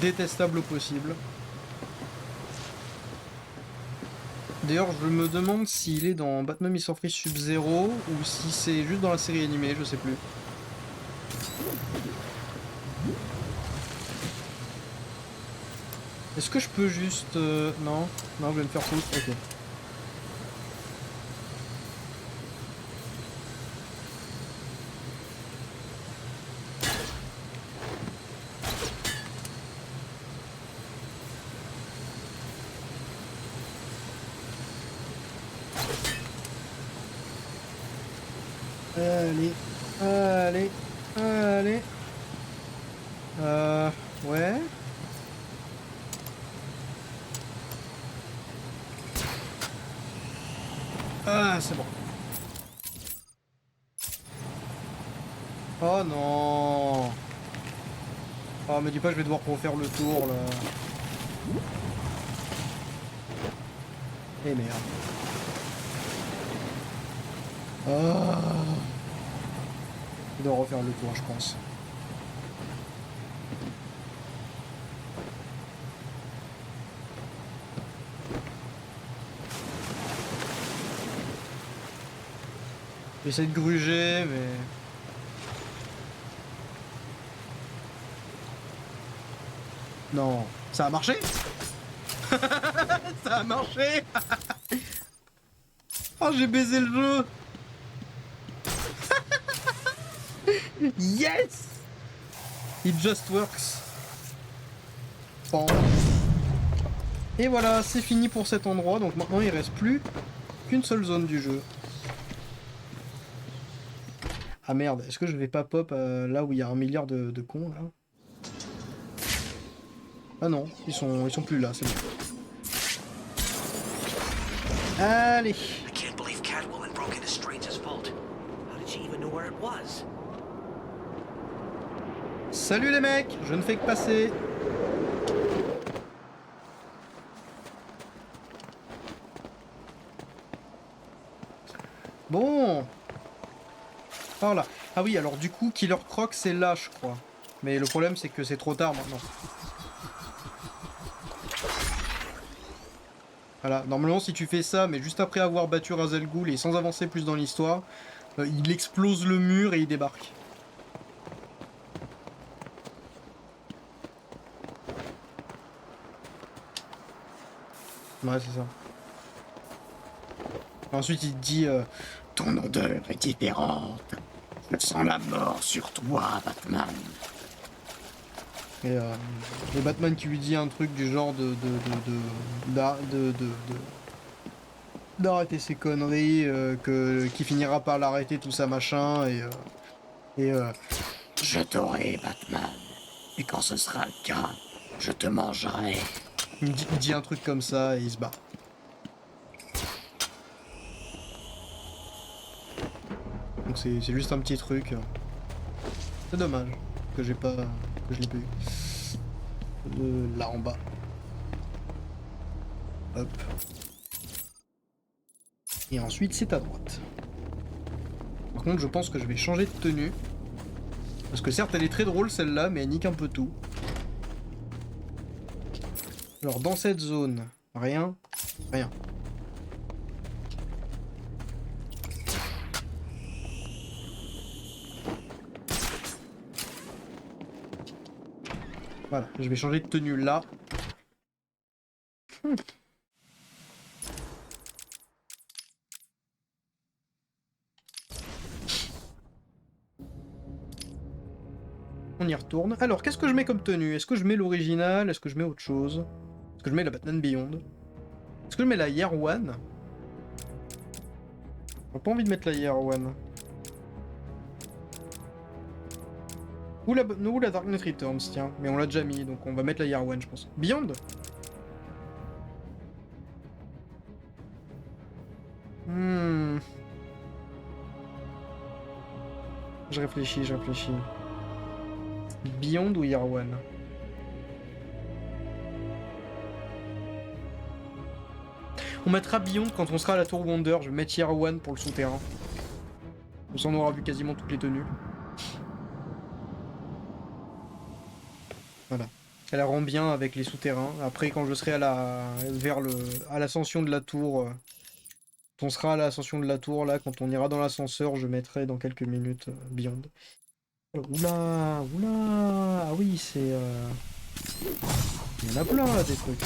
Détestable au possible. D'ailleurs, je me demande s'il est dans Batman Mr. Freeze Sub-Zero ou si c'est juste dans la série animée, je sais plus. Est-ce que je peux juste... Non, non, je vais me faire foutre, ok. Allez, allez, allez. Ouais. Ah, c'est bon. Oh non. Oh, me dis pas que je vais devoir refaire le tour, là. Eh merde. Ah. Je dois refaire le tour, je pense. J'essaie de gruger, mais... Non, ça a marché. Ça a marché. Oh, j'ai baisé le jeu. Yes. It just works. Bon. Et voilà, c'est fini pour cet endroit. Donc maintenant, il reste plus qu'une seule zone du jeu. Ah merde, est-ce que je vais pas pop là où il y a 1 milliard de cons là? Ah non, ils sont plus là, c'est bon. Allez. I can't believe Catwoman broke into Strange's vault. How did she even know where it was? Salut les mecs, je ne fais que passer. Bon. Par là. Ah oui, alors du coup, Killer Croc, c'est là, je crois. Mais le problème, c'est que c'est trop tard maintenant. Voilà, normalement, si tu fais ça, mais juste après avoir battu Ra's al Ghul et sans avancer plus dans l'histoire, il explose le mur et il débarque. Ouais, c'est ça. Ensuite, il te dit ton odeur est différente. Je sens la mort sur toi, Batman. Et Batman qui lui dit un truc du genre d'arrêter ses conneries, qui finira par l'arrêter, tout ça machin, et je t'aurai, Batman. Et quand ce sera le cas, je te mangerai. Il dit un truc comme ça et il se barre. Donc c'est juste un petit truc. C'est dommage que j'ai pas, que je l'ai pas eu. Là en bas. Hop. Et ensuite c'est à droite. Par contre je pense que je vais changer de tenue. Parce que certes elle est très drôle celle-là, mais elle nique un peu tout. Alors dans cette zone, rien. Voilà, je vais changer de tenue là. On y retourne. Alors, qu'est-ce que je mets comme tenue? Est-ce que je mets l'original? Est-ce que je mets autre chose? Est-ce que je mets la Batman Beyond? Est-ce que je mets la Year One? J'ai pas envie de mettre la Year One. Ou la Dark Knight Returns, tiens. Mais on l'a déjà mis, donc on va mettre la Year One, je pense. Beyond? Je réfléchis. Beyond ou Year One? On mettra Beyond quand on sera à la Tour Wonder. Je vais mettre Year One pour le souterrain. On s'en aura vu quasiment toutes les tenues. Voilà. Elle rend bien avec les souterrains. Après, quand je serai à l'ascension de la tour, quand on sera à l'ascension de la tour, là, quand on ira dans l'ascenseur, je mettrai dans quelques minutes Beyond. Oula, oula, ah oui, c'est... Il y en a plein là des trucs.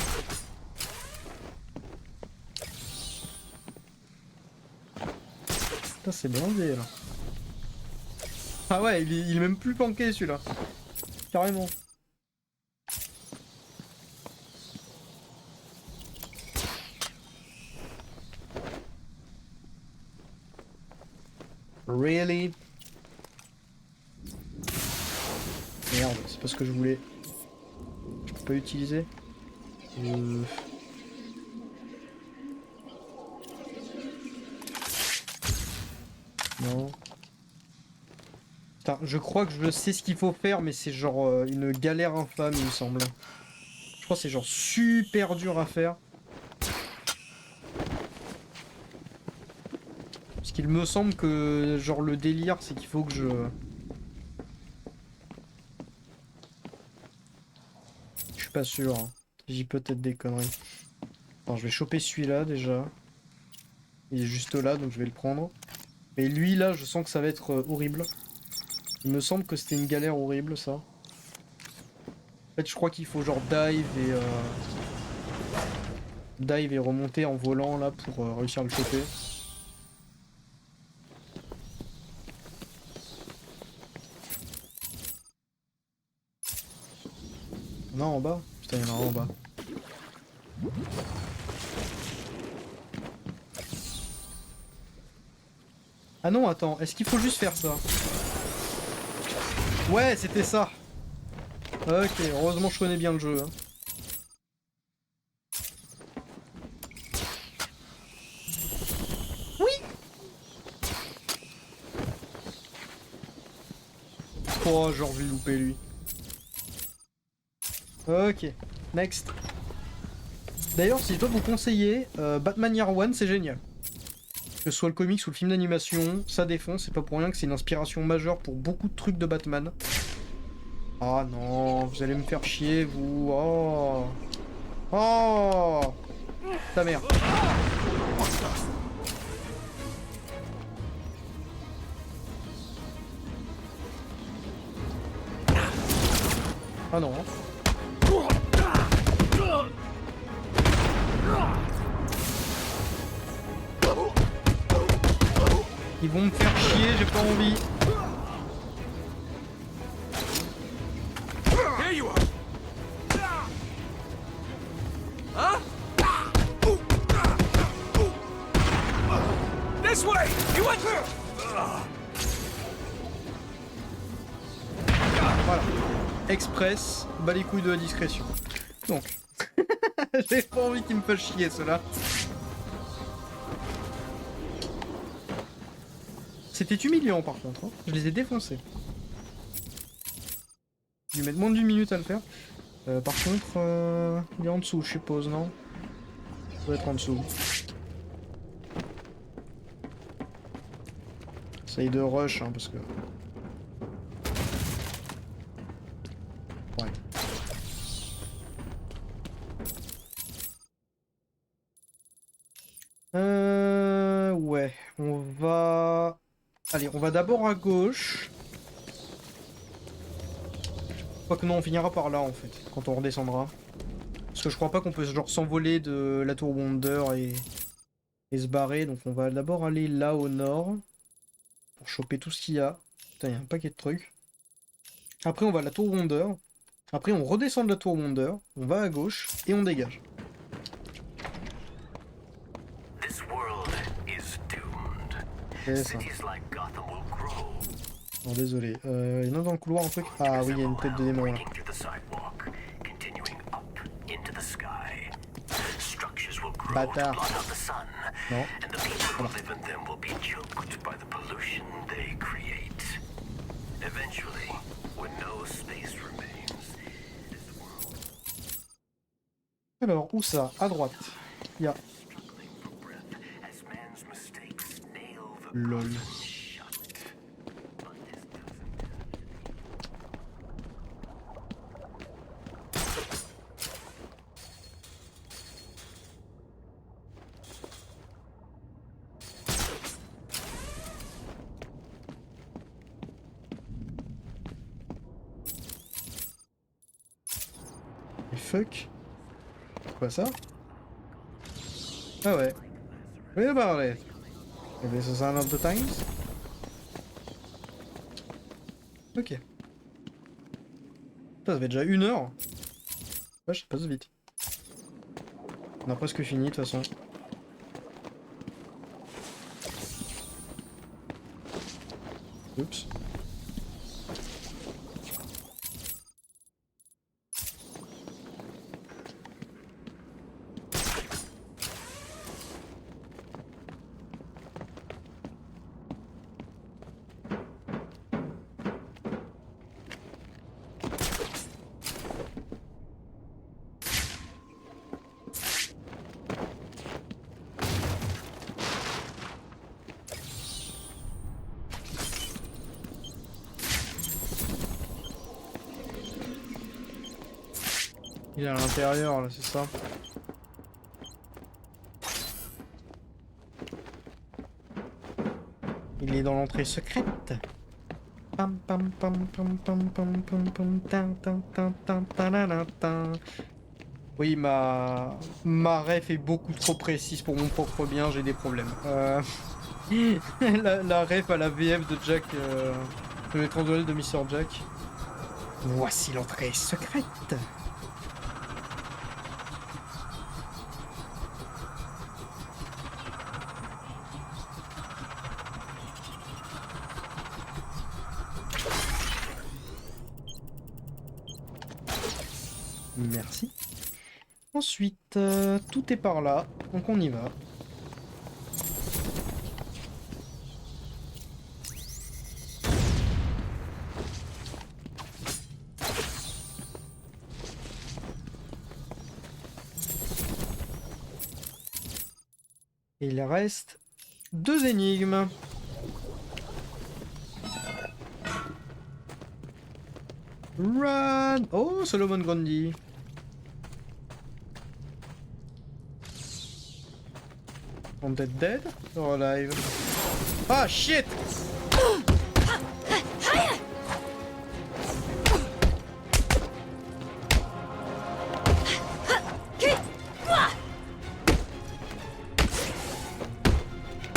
Putain, c'est blindé là. Ah ouais, il est même plus planqué celui-là. Carrément. Really? Merde, c'est pas ce que je voulais. Je peux pas utiliser. Non. Putain, je crois que je sais ce qu'il faut faire, mais c'est genre une galère infâme, il me semble. Je crois que c'est genre super dur à faire. Parce qu'il me semble que genre le délire, c'est qu'il faut que je... Je suis pas sûr. Hein. J'ai peut-être des conneries. Attends, je vais choper celui-là déjà. Il est juste là, donc je vais le prendre. Mais lui là, je sens que ça va être horrible. Il me semble que c'était une galère horrible ça. En fait, je crois qu'il faut genre dive et remonter en volant là pour réussir à le choper. Non, en bas. Putain, il y en a un en bas. Ah non, attends, est-ce qu'il faut juste faire ça? Ouais, c'était ça. Ok, heureusement je connais bien le jeu. Hein. Oui. Oh, j'ai envie de louper lui. Ok, next. D'ailleurs, si je dois vous conseiller, Batman Year One, c'est génial. Que ce soit le comics ou le film d'animation, ça défonce, c'est pas pour rien que c'est une inspiration majeure pour beaucoup de trucs de Batman. Ah non, vous allez me faire chier, vous. Oh. Oh. Ta mère. Ah non. Ils vont me faire chier, j'ai pas envie. Here you are. Huh? This way. You want? Voilà. Express, bas les couilles de la discrétion. Donc, j'ai pas envie qu'ils me fassent chier ceux-là. C'était humiliant par contre, hein. Je les ai défoncés. Je vais mettre moins d'une minute à le faire. Par contre, il est en dessous, je suppose, non? Il doit être en dessous. Essaye de rush, hein, parce que... Ouais. Ouais, on va... Allez, on va d'abord à gauche. Quoique non, on finira par là en fait, quand on redescendra. Parce que je crois pas qu'on peut genre s'envoler de la tour Wonder et se barrer. Donc on va d'abord aller là au nord. Pour choper tout ce qu'il y a. Putain, il y a un paquet de trucs. Après on va à la tour Wonder. Après on redescend de la tour Wonder. On va à gauche et on dégage. C'est ça. Non, désolé. Il y en a dans le couloir un truc. Ah oui, il y a une tête de démon là. Bâtard. Non. Voilà. Alors, où ça? À droite. Il y a Lol. Et fuck. C'est quoi ça? Ah ouais. Oui, about it. Maybe it's a sign of the times? Ok. Ça fait déjà 1 heure. Ouais, je passe vite. On a presque fini de toute façon. Oups. Il est à l'intérieur là, c'est ça. Il est dans l'entrée secrète. Pam pam pam pam pam pam pam pam tan tan tan tan tanana tan. Oui, ma ref est beaucoup trop précise pour mon propre bien, j'ai des problèmes. La ref à la VF de Jack, de l'étrange Noël de Mr. Jack. Voici l'entrée secrète. Merci. Ensuite, tout est par là, donc on y va. Et il reste 2 énigmes. Run! Oh, Solomon Grundy. Undead dead or alive? Ah shit!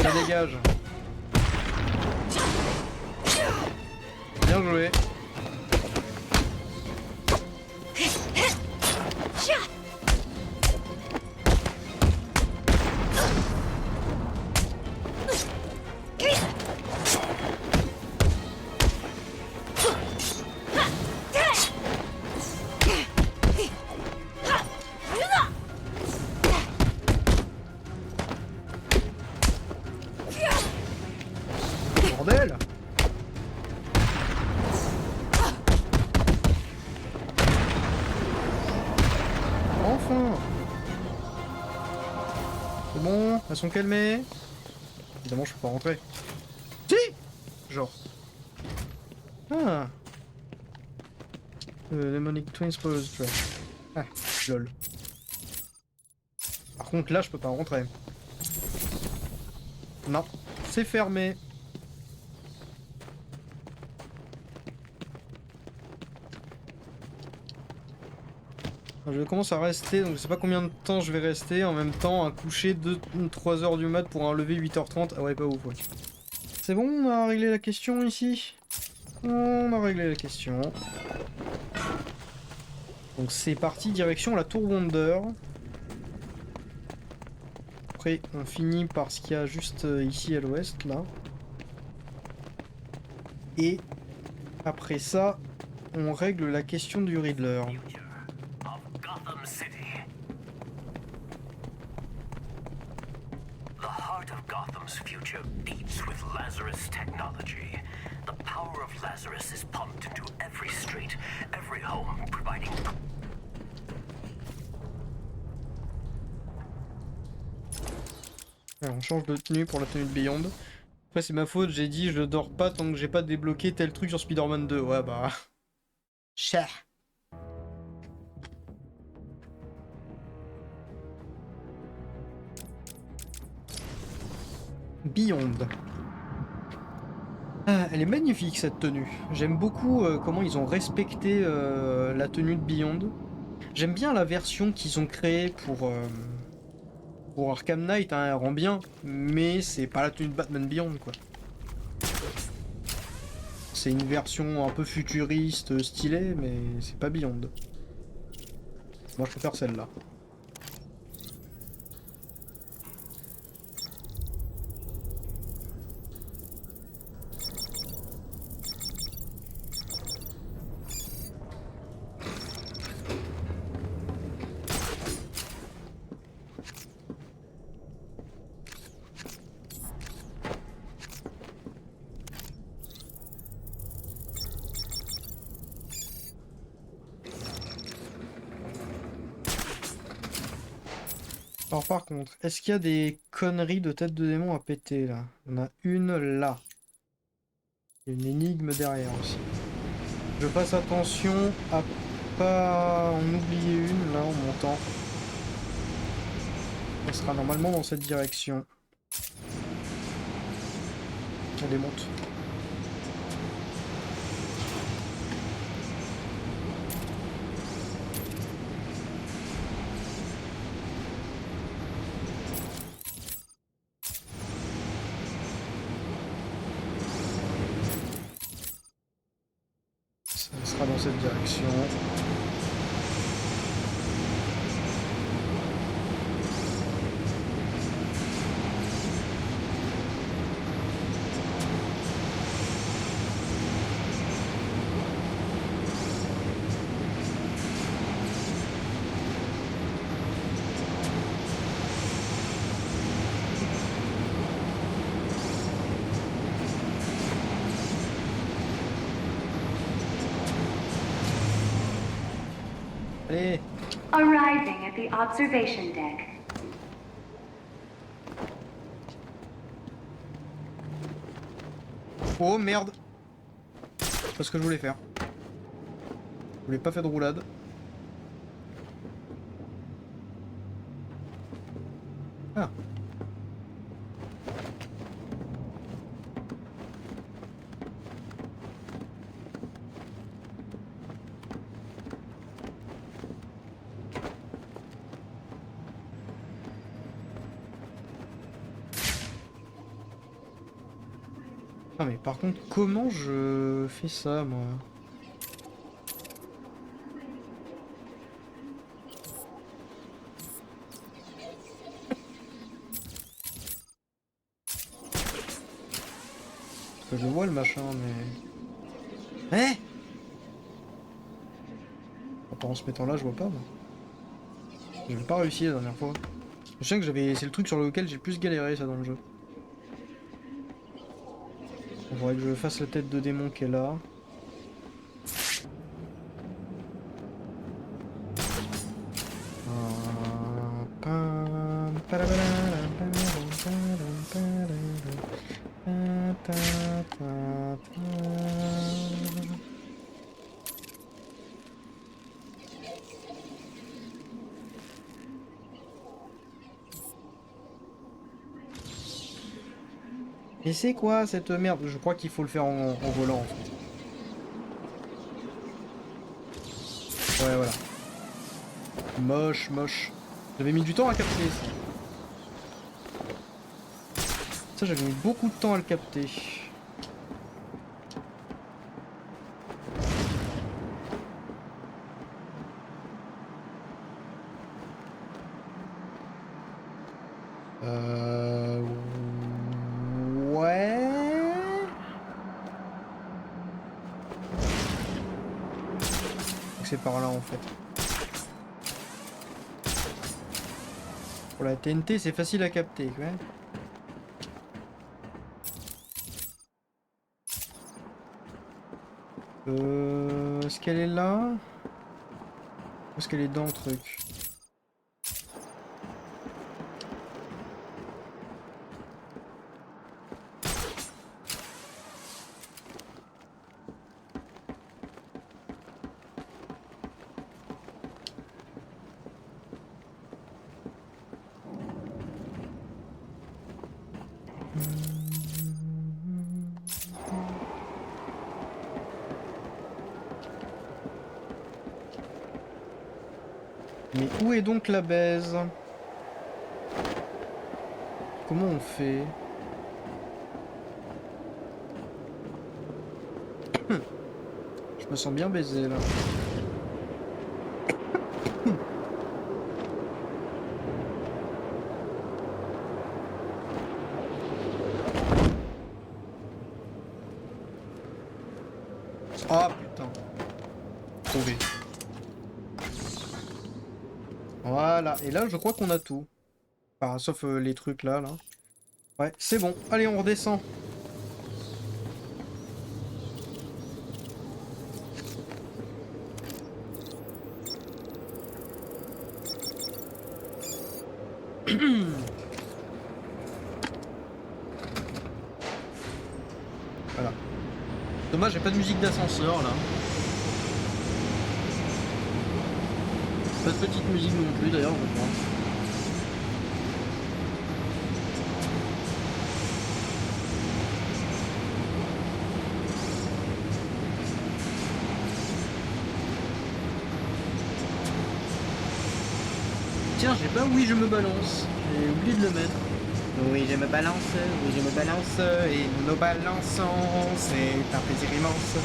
Ça dégage. Bien joué. Bordel! Enfin! C'est bon, elles sont calmées. Évidemment, je peux pas rentrer. Si! Genre. Ah! Demonic Twins Pose Track. Ah, lol. Par contre, là, je peux pas rentrer. Non, c'est fermé. Je commence à rester, donc je sais pas combien de temps je vais rester. En même temps, un coucher de 3h du mat pour un lever 8h30. Ah ouais, pas ouf, ouais. C'est bon, on a réglé la question ici. On a réglé la question. Donc c'est parti, direction la tour Wonder. Après, on finit par ce qu'il y a juste ici à l'ouest, là. Et après ça, on règle la question du Riddler. Alors, on change de tenue pour la tenue de Beyond. Après c'est ma faute, j'ai dit je dors pas tant que j'ai pas débloqué tel truc sur Spider-Man 2. Ouais bah... Cher. Beyond. Ah, elle est magnifique cette tenue. J'aime beaucoup comment ils ont respecté la tenue de Beyond. J'aime bien la version qu'ils ont créée pour Arkham Knight, hein, elle rend bien, mais c'est pas la tenue de Batman Beyond quoi. C'est une version un peu futuriste, stylée, mais c'est pas Beyond. Moi je préfère celle-là. Alors par contre, est-ce qu'il y a des conneries de tête de démon à péter là? On a une là. Il y a une énigme derrière aussi. Je fasse attention à pas en oublier une là en montant. Ça sera normalement dans cette direction. Elle monte. Ça sera dans cette direction. Allez. Arriving at the observation deck. Oh merde. C'est pas ce que je voulais faire. Je voulais pas faire de roulade. Ah. Ah mais par contre, comment je fais ça, moi? Parce que je vois le machin, mais... Hein? En se mettant là, je vois pas, moi. J'avais pas réussi la dernière fois. Je sais que j'avais... C'est le truc sur lequel j'ai le plus galéré, ça, dans le jeu. Il faudrait que je fasse la tête de démon qui est là. Et c'est quoi cette merde? Je crois qu'il faut le faire en volant en fait. Ouais voilà. Moche, moche. J'avais mis du temps à capter ça. Ça j'avais mis beaucoup de temps à le capter. C'est par là en fait. Pour la TNT c'est facile à capter quand même. Est-ce qu'elle est là? Ou est-ce qu'elle est dans le truc? Mais où est donc la baise? Comment on fait? Je me sens bien baisé là. Ah putain. Trouvé. Voilà. Et là je crois qu'on a tout. Enfin, sauf les trucs là. Ouais, c'est bon. Allez, on redescend. Voilà. Dommage, j'ai pas de musique d'ascenseur là. Pas de petite musique non plus d'ailleurs, je crois. Tiens, j'ai pas oui je me balance. J'ai oublié de le mettre. Oui je me balance, et nous nous balançons, c'est un plaisir immense.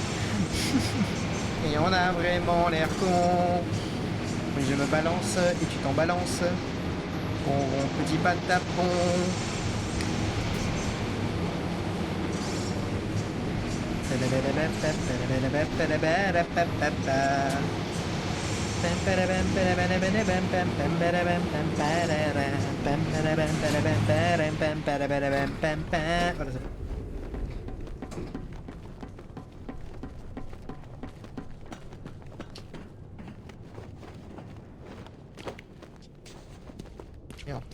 Et on a vraiment l'air con. Oui je me balance et tu t'en balances. On petit patapon. Voilà, c'est bon. Merde.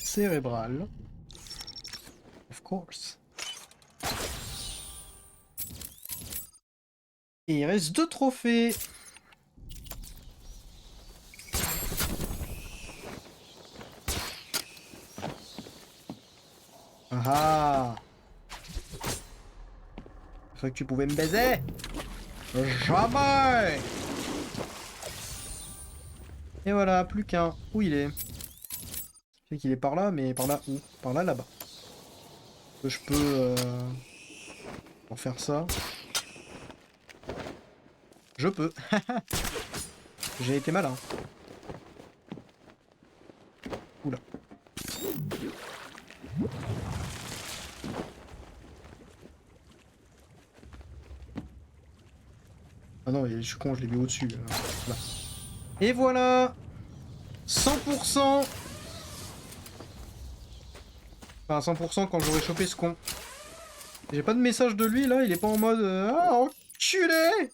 Cérébral. Of course. Et il reste 2 trophées. Ah. Je crois que tu pouvais me baiser. Jamais. Et voilà, plus qu'un. Où il est? Je sais qu'il est par là, mais par là où? Par là, là-bas. Je peux en faire ça. Je peux. J'ai été malin. Oula. Ah non, je suis con, je l'ai vu au-dessus. Voilà. Et voilà 100%. Enfin, 100% quand j'aurai chopé ce con. J'ai pas de message de lui, là. Il est pas en mode... ah, enculé!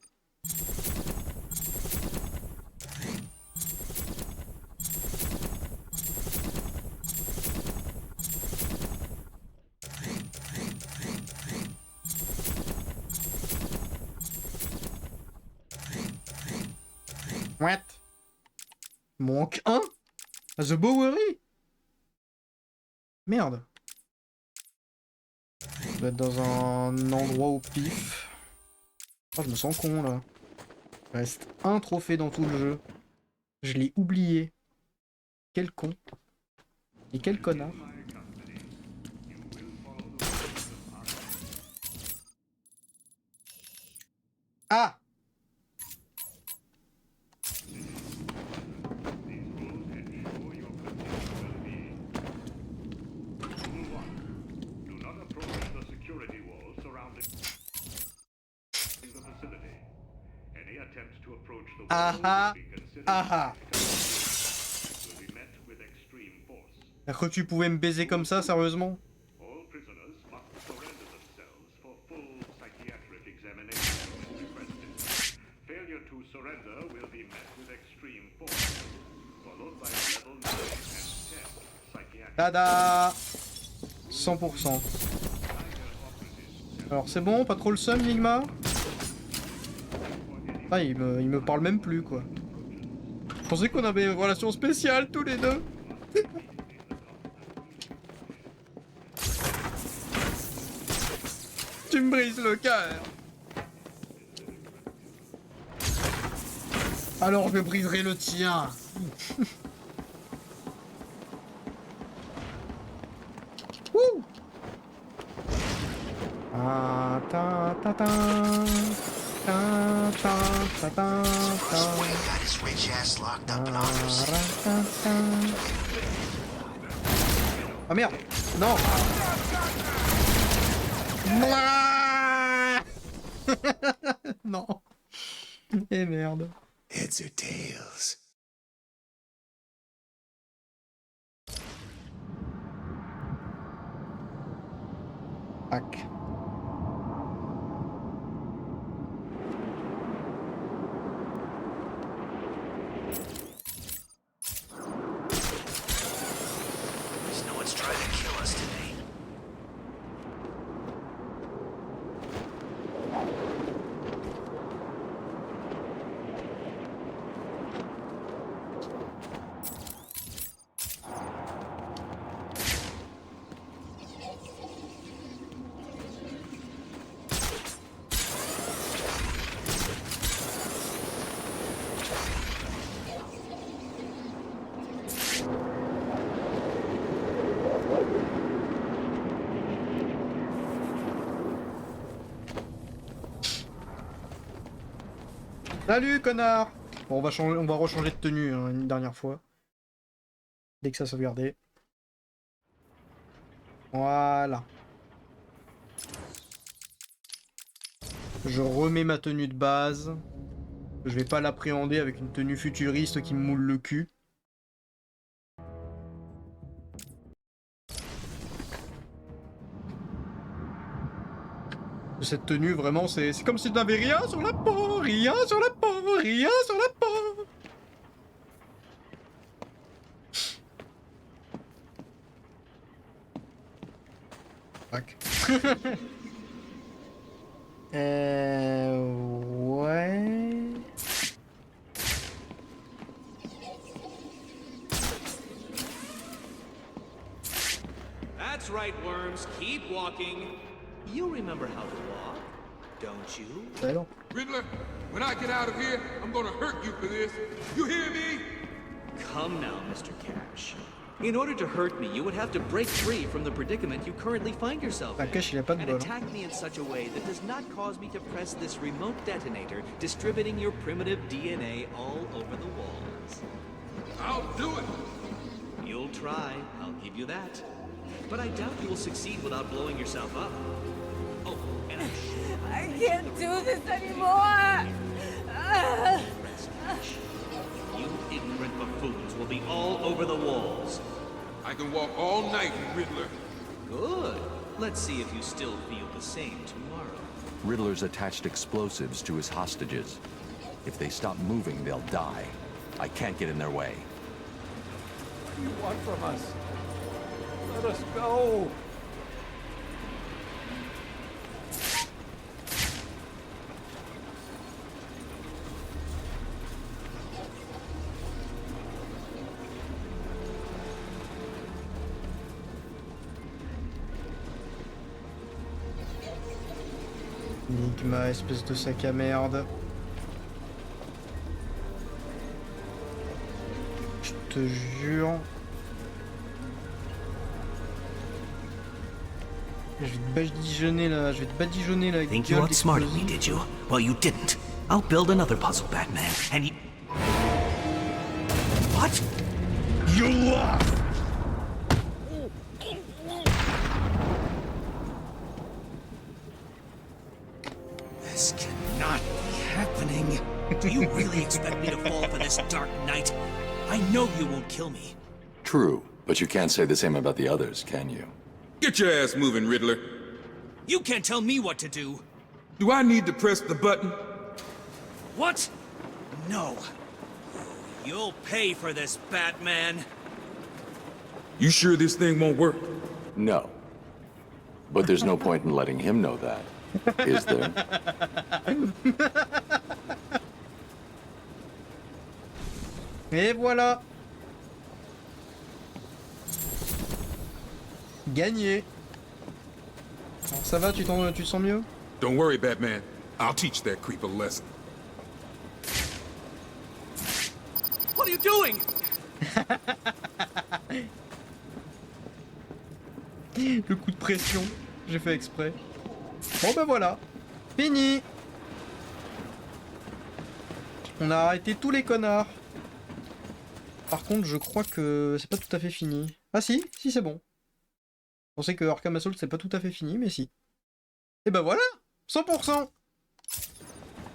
What? Manque un? The Bowery? Merde. Je dois être dans un endroit au pif. Oh, je me sens con là. Il reste un trophée dans tout le jeu. Je l'ai oublié. Quel con. Et quel connard. Ah! Ah ah. T'as cru que tu pouvais me baiser comme ça, sérieusement? to surrender will be met with extreme force, followed by a level 9 and 10 psychiatric. Tada 100%. Alors c'est bon, pas trop le seum, Nigma? Ah, il me parle même plus, quoi. Je pensais qu'on avait une relation spéciale, tous les deux. Tu me brises le cœur. Alors je briserai le tien. Wouh. Ah, ta ta ta. Ta ta ta ta ta. Ah merde. Non. Non. Et merde. Heads or tails? Tac. No one's trying to kill us today. Salut, connard. Bon, on va rechanger de tenue hein, une dernière fois. Dès que ça sauvegardé. Voilà. Je remets ma tenue de base. Je vais pas l'appréhender avec une tenue futuriste qui me moule le cul. Cette tenue, vraiment, c'est comme si tu n'avais rien sur la peau, rien sur la peau, rien sur la peau. Fuck. Ouais. That's right, worms. Keep walking. You remember how to walk, don't you? Riddler, when I get out of here, I'm gonna hurt you for this. You hear me? Come now, Mr. Cash. In order to hurt me, you would have to break free from the predicament you currently find yourself in, and attack me in such a way that does not cause me to press this remote detonator, distributing your primitive DNA all over the walls. I'll do it. You'll try, I'll give you that. But I doubt you will succeed without blowing yourself up. Oh, and I'm sure I can't do this anymore! You ignorant buffoons will be all over the walls. I can walk all night, Riddler. Good. Let's see if you still feel the same tomorrow. Riddler's attached explosives to his hostages. If they stop moving, they'll die. I can't get in their way. What do you want from us? Let us go! Enigma, espèce de sac à merde. Je te jure. Je vais te badigeonner là, Think you outsmarted me, did you? Well, you didn't. I'll build another puzzle, Batman, and you... What? You lost! This cannot be happening. Do you really expect me to fall for this dark night? I know you won't kill me. True, but you can't say the same about the others, can you? Get your ass moving, Riddler. You can't tell me what to do. Do I need to press the button? What? No. You'll pay for this, Batman. You sure this thing won't work? No. But there's no point in letting him know that, is there? Et voilà. Gagné. Alors, ça va, tu te sens mieux? Don't worry, Batman. I'll teach that creep a lesson. What are you doing? Le coup de pression, j'ai fait exprès. Bon ben voilà, fini. On a arrêté tous les connards. Par contre, je crois que c'est pas tout à fait fini. Ah si, si c'est bon. Je pensais que Arkham Assault c'est pas tout à fait fini, mais si. Et ben voilà, 100%.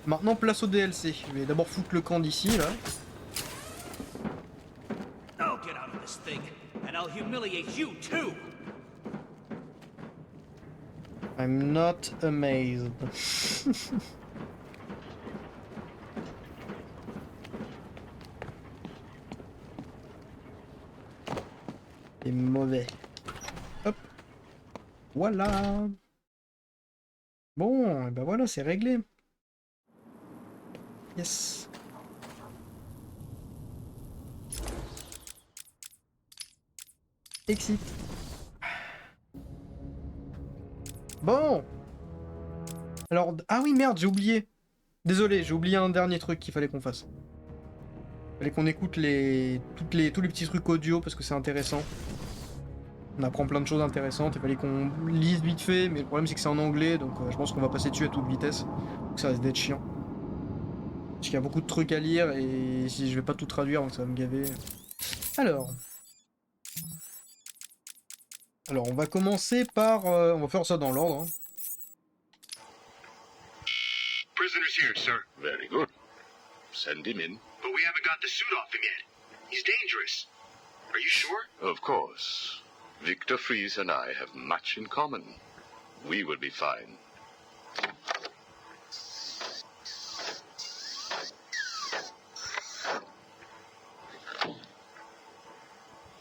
Maintenant, place au DLC. Je vais d'abord foutre le camp d'ici, là. I'll get out of this thing, and I'll humiliate you too. I'm not amazed. C'est mauvais. Hop. Voilà. Bon, et ben voilà, c'est réglé. Yes. Exit. Bon. Alors, ah oui, merde, j'ai oublié. Désolé, j'ai oublié un dernier truc qu'il fallait qu'on fasse. Il fallait qu'on écoute tous les petits trucs audio parce que c'est intéressant. On apprend plein de choses intéressantes. Il fallait qu'on lise vite fait, mais le problème c'est que c'est en anglais, donc je pense qu'on va passer dessus à toute vitesse. Donc ça risque d'être chiant. Parce qu'il y a beaucoup de trucs à lire et si je vais pas tout traduire, donc ça va me gaver. Alors, on va commencer par... on va faire ça dans l'ordre. Hein. Prisoner's here, sir. Very good. Send him in. But we haven't got the suit off him yet. He's dangerous. Are you sure? Of course. Victor Fries and I have much in common. We will be fine.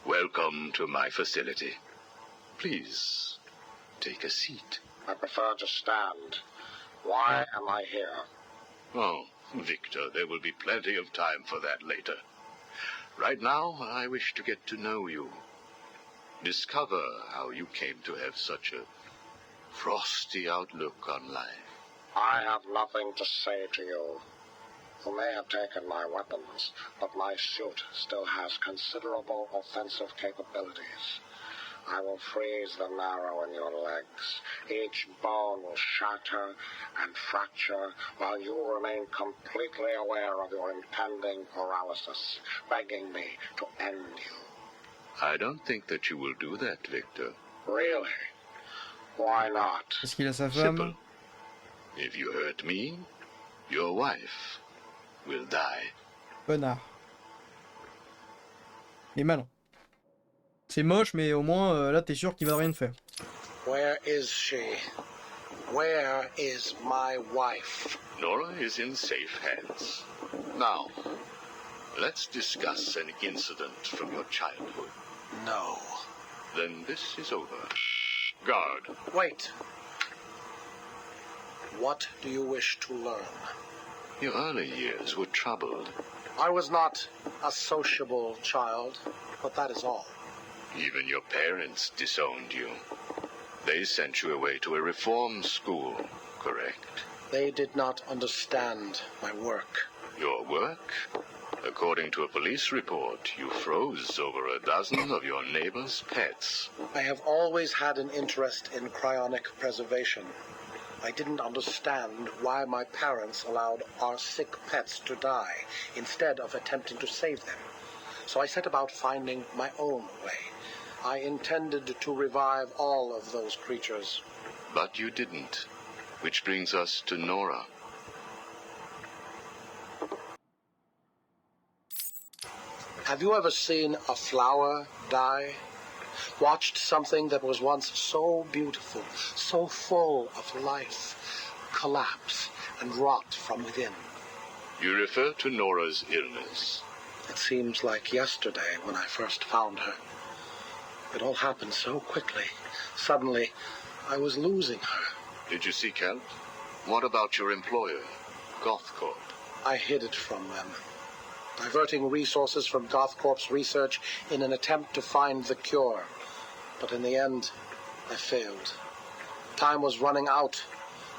Welcome to my facility. Please, take a seat. I prefer to stand. Why am I here? Oh, Victor, there will be plenty of time for that later. Right now, I wish to get to know you. Discover how you came to have such a frosty outlook on life. I have nothing to say to you. You may have taken my weapons, but my suit still has considerable offensive capabilities. I will freeze the marrow in your legs. Each bone will shatter and fracture while you remain completely aware of your impending paralysis, begging me to end you. I don't think that you will do that, Victor. Really? Why not? Est-ce qu'il a sa femme? Simple. If you hurt me, your wife will die. Connard. Il est malin. C'est moche, mais au moins, là, t'es sûr qu'il va rien te faire. Where is she? Where is my wife? Nora is in safe hands. Now, let's discuss an incident from your childhood. No. Then this is over. Guard. Wait. What do you wish to learn? Your early years were troubled. I was not a sociable child, but that is all. Even your parents disowned you. They sent you away to a reform school, correct? They did not understand my work. Your work? According to a police report, you froze over a dozen of your neighbor's pets. I have always had an interest in cryonic preservation. I didn't understand why my parents allowed our sick pets to die instead of attempting to save them. So I set about finding my own way. I intended to revive all of those creatures. But you didn't. Which brings us to Nora. Have you ever seen a flower die? Watched something that was once so beautiful, so full of life, collapse and rot from within? You refer to Nora's illness. It seems like yesterday when I first found her. It all happened so quickly. Suddenly, I was losing her. Did you seek help? What about your employer, GothCorp? I hid it from them, diverting resources from GothCorp's research in an attempt to find the cure. But in the end, I failed. Time was running out.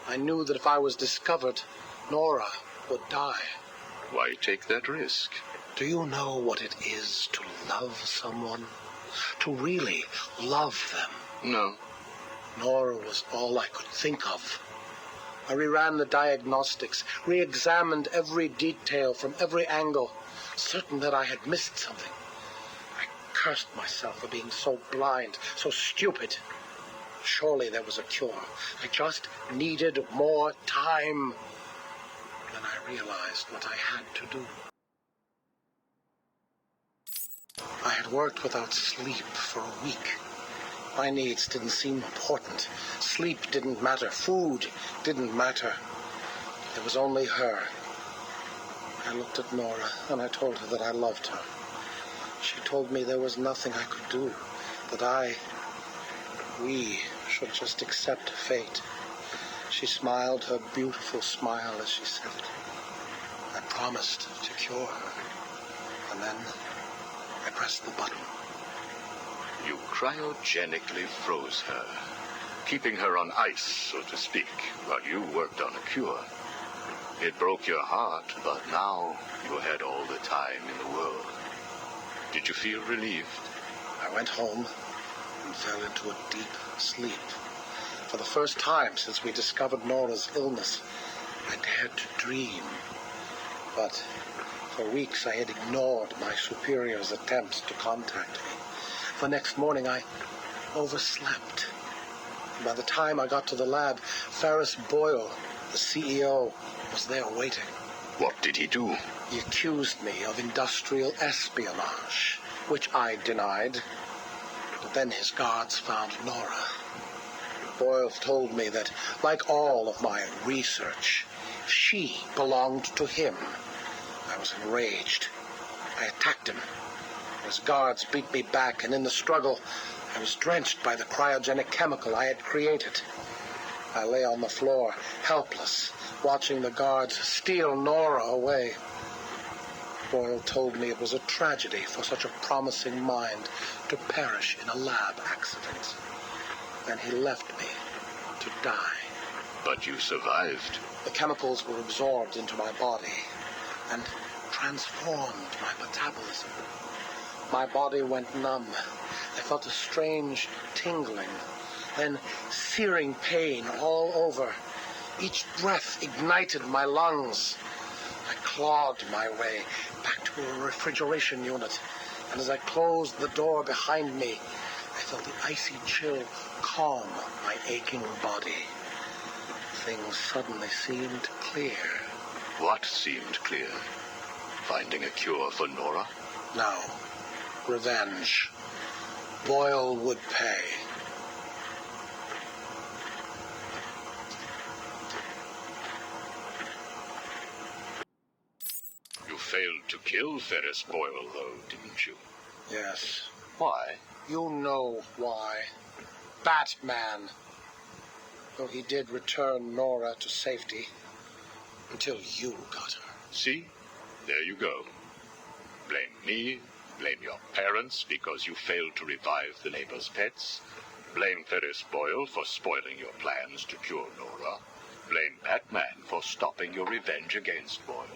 I knew that if I was discovered, Nora would die. Why take that risk? Do you know what it is to love someone? To really love them? No. Nora was all I could think of. I reran the diagnostics, re-examined every detail from every angle, certain that I had missed something. I cursed myself for being so blind, so stupid. Surely there was a cure. I just needed more time. Then I realized what I had to do. I had worked without sleep for a week. My needs didn't seem important. Sleep didn't matter. Food didn't matter. There was only her. I looked at Nora and I told her that I loved her. She told me there was nothing I could do, that we should just accept fate. She smiled her beautiful smile as she said it. I promised to cure her. And then I pressed the button. You cryogenically froze her, keeping her on ice, so to speak, while you worked on a cure. It broke your heart, but now you had all the time in the world. Did you feel relieved? I went home and fell into a deep sleep. For the first time since we discovered Nora's illness, I dared to dream. But for weeks I had ignored my superior's attempts to contact me. The next morning I overslept. By the time I got to the lab, Ferris Boyle, the CEO, was there waiting. What did he do? He accused me of industrial espionage, which I denied. But then his guards found Nora. Boyle told me that, like all of my research, she belonged to him. I was enraged. I attacked him. His guards beat me back, and in the struggle, I was drenched by the cryogenic chemical I had created. I lay on the floor, helpless, watching the guards steal Nora away. Boyle told me it was a tragedy for such a promising mind to perish in a lab accident. Then he left me to die. But you survived. The chemicals were absorbed into my body and transformed my metabolism. My body went numb. I felt a strange tingling, then searing pain all over. Each breath ignited my lungs. I clawed my way back to a refrigeration unit, and as I closed the door behind me, I felt the icy chill calm my aching body. Things suddenly seemed clear. What seemed clear? Finding a cure for Nora? No. Revenge. Boyle would pay. You failed to kill Ferris Boyle, though, didn't you? Yes. Why? You know why. Batman. Though he did return Nora to safety. Until you got her. See? There you go. Blame me. Blame your parents because you failed to revive the neighbor's pets. Blame Ferris Boyle for spoiling your plans to cure Nora. Blame Batman for stopping your revenge against Boyle.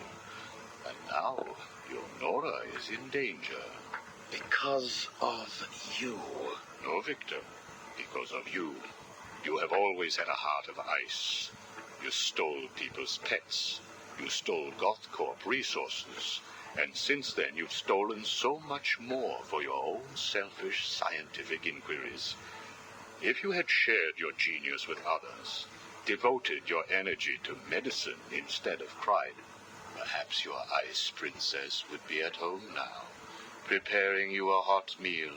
And now, your Nora is in danger. Because of you. No, Victor. Because of you. You have always had a heart of ice. You stole people's pets. You stole GothCorp resources. And since then, you've stolen so much more for your own selfish scientific inquiries. If you had shared your genius with others, devoted your energy to medicine instead of crime, perhaps your ice princess would be at home now, preparing you a hot meal,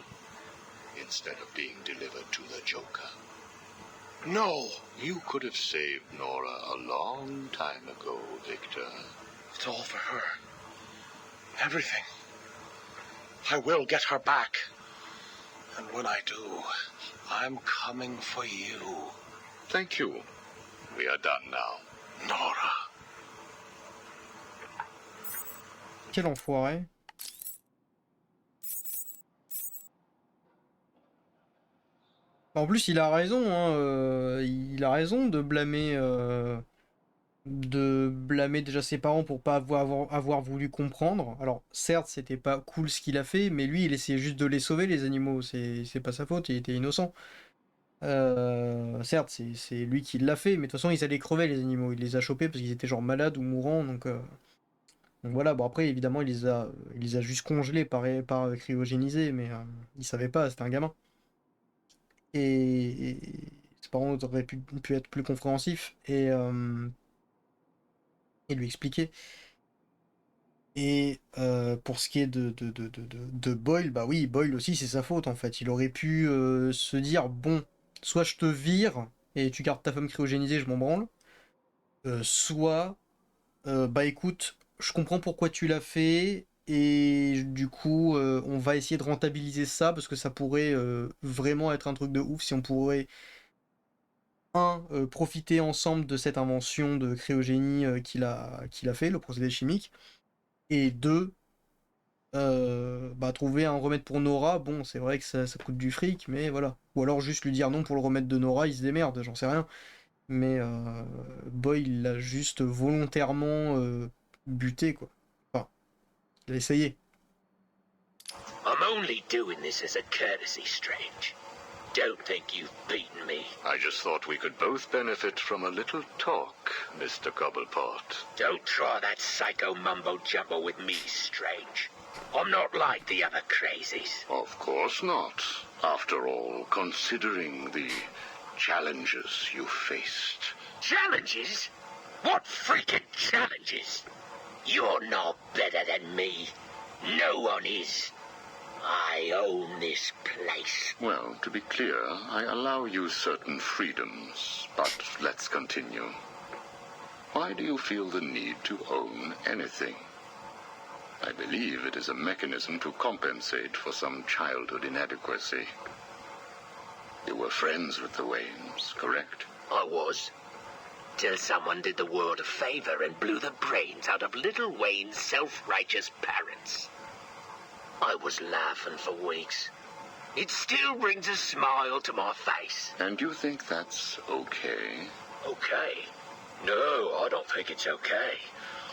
instead of being delivered to the Joker. No! You could have saved Nora a long time ago, Victor. It's all for her. Everything. I will get her back. And when I do, I'm coming for you. Thank you. We are done now. Nora. Quel enfoiré. En plus, il a raison, hein, il a raison de blâmer déjà ses parents pour pas avoir voulu comprendre. Alors, certes, c'était pas cool ce qu'il a fait, mais lui, il essayait juste de les sauver, les animaux. C'est pas sa faute, il était innocent. Certes, c'est lui qui l'a fait, mais de toute façon, ils allaient crever, les animaux. Il les a chopés parce qu'ils étaient genre malades ou mourants, donc voilà. Bon, après, évidemment, il les a juste congelés par cryogénisés, mais il savait pas, c'était un gamin. Et ses parents auraient pu être plus compréhensifs et lui expliquer. Et pour ce qui est de Boyle, bah oui, Boyle aussi c'est sa faute en fait. Il aurait pu se dire, bon, soit je te vire et tu gardes ta femme cryogénisée, je m'en branle. Soit, bah écoute, je comprends pourquoi tu l'as fait, et du coup, on va essayer de rentabiliser ça, parce que ça pourrait vraiment être un truc de ouf si on pourrait, profiter ensemble de cette invention de cryogénie qu'il a fait, le procédé chimique, et deux, bah, trouver un remède pour Nora. Bon, c'est vrai que ça coûte du fric, mais voilà. Ou alors juste lui dire non pour le remède de Nora, il se démerde, j'en sais rien. Mais Boy, il l'a juste volontairement buté, quoi. Enfin, il a essayé. I'm only doing this as a courtesy, Strange. Don't think you've beaten me. I just thought we could both benefit from a little talk, Mr. Cobblepot. Don't try that psycho mumbo-jumbo with me, Strange. I'm not like the other crazies. Of course not. After all, considering the challenges you faced. Challenges? What freaking challenges? You're no better than me. No one is. I own this place. Well, to be clear, I allow you certain freedoms, but let's continue. Why do you feel the need to own anything? I believe it is a mechanism to compensate for some childhood inadequacy. You were friends with the Waynes, correct? I was. Till someone did the world a favor and blew the brains out of little Wayne's self-righteous parents. I was laughing for weeks. It still brings a smile to my face. And you think that's okay? Okay? No, I don't think it's okay.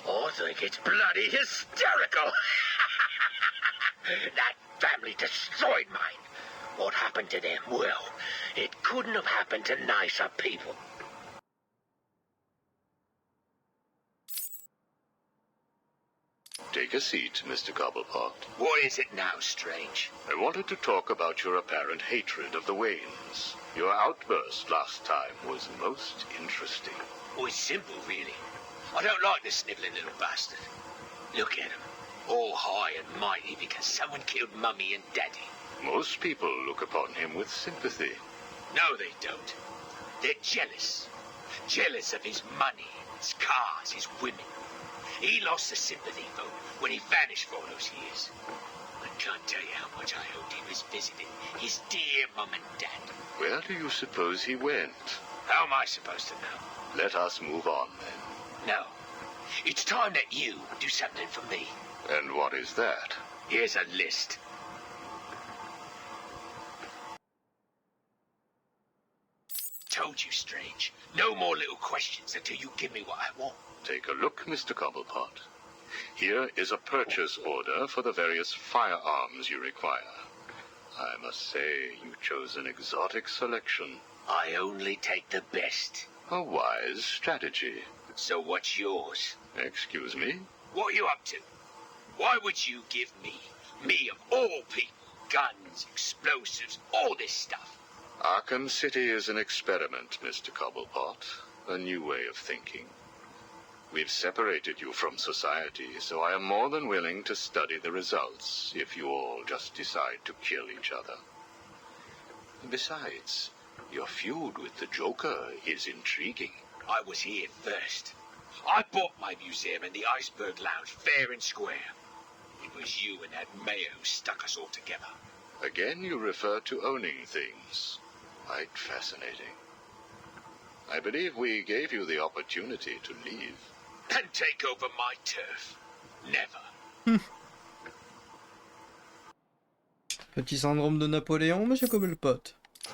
I think it's bloody hysterical. That family destroyed mine. What happened to them? Well, it couldn't have happened to nicer people. Take a seat, Mr. Cobblepot. What is it now, Strange? I wanted to talk about your apparent hatred of the Waynes. Your outburst last time was most interesting. Oh, it's simple, really. I don't like the snivelling little bastard. Look at him, all high and mighty because someone killed Mummy and Daddy. Most people look upon him with sympathy. No, they don't. They're jealous. Jealous of his money, his cars, his women. He lost the sympathy vote when he vanished for all those years. I can't tell you how much I hoped he was visiting his dear Mum and Dad. Where do you suppose he went? How am I supposed to know? Let us move on, then. No. It's time that you do something for me. And what is that? Here's a list. Told you, Strange. No more little questions until you give me what I want. Take a look, Mr. Cobblepot. Here is a purchase order for the various firearms you require. I must say, you chose an exotic selection. I only take the best. A wise strategy. So what's yours? Excuse me? What are you up to? Why would you give me of all people, guns, explosives, all this stuff? Arkham City is an experiment, Mr. Cobblepot. A new way of thinking. We've separated you from society, so I am more than willing to study the results if you all just decide to kill each other. Besides, your feud with the Joker is intriguing. I was here first. I bought my museum in the Iceberg Lounge fair and square. It was you and that Mayo who stuck us all together. Again, you refer to owning things. Quite fascinating. I believe we gave you the opportunity to leave. And take over my turf. Never. Petit syndrome de Napoléon, monsieur Cobblepot.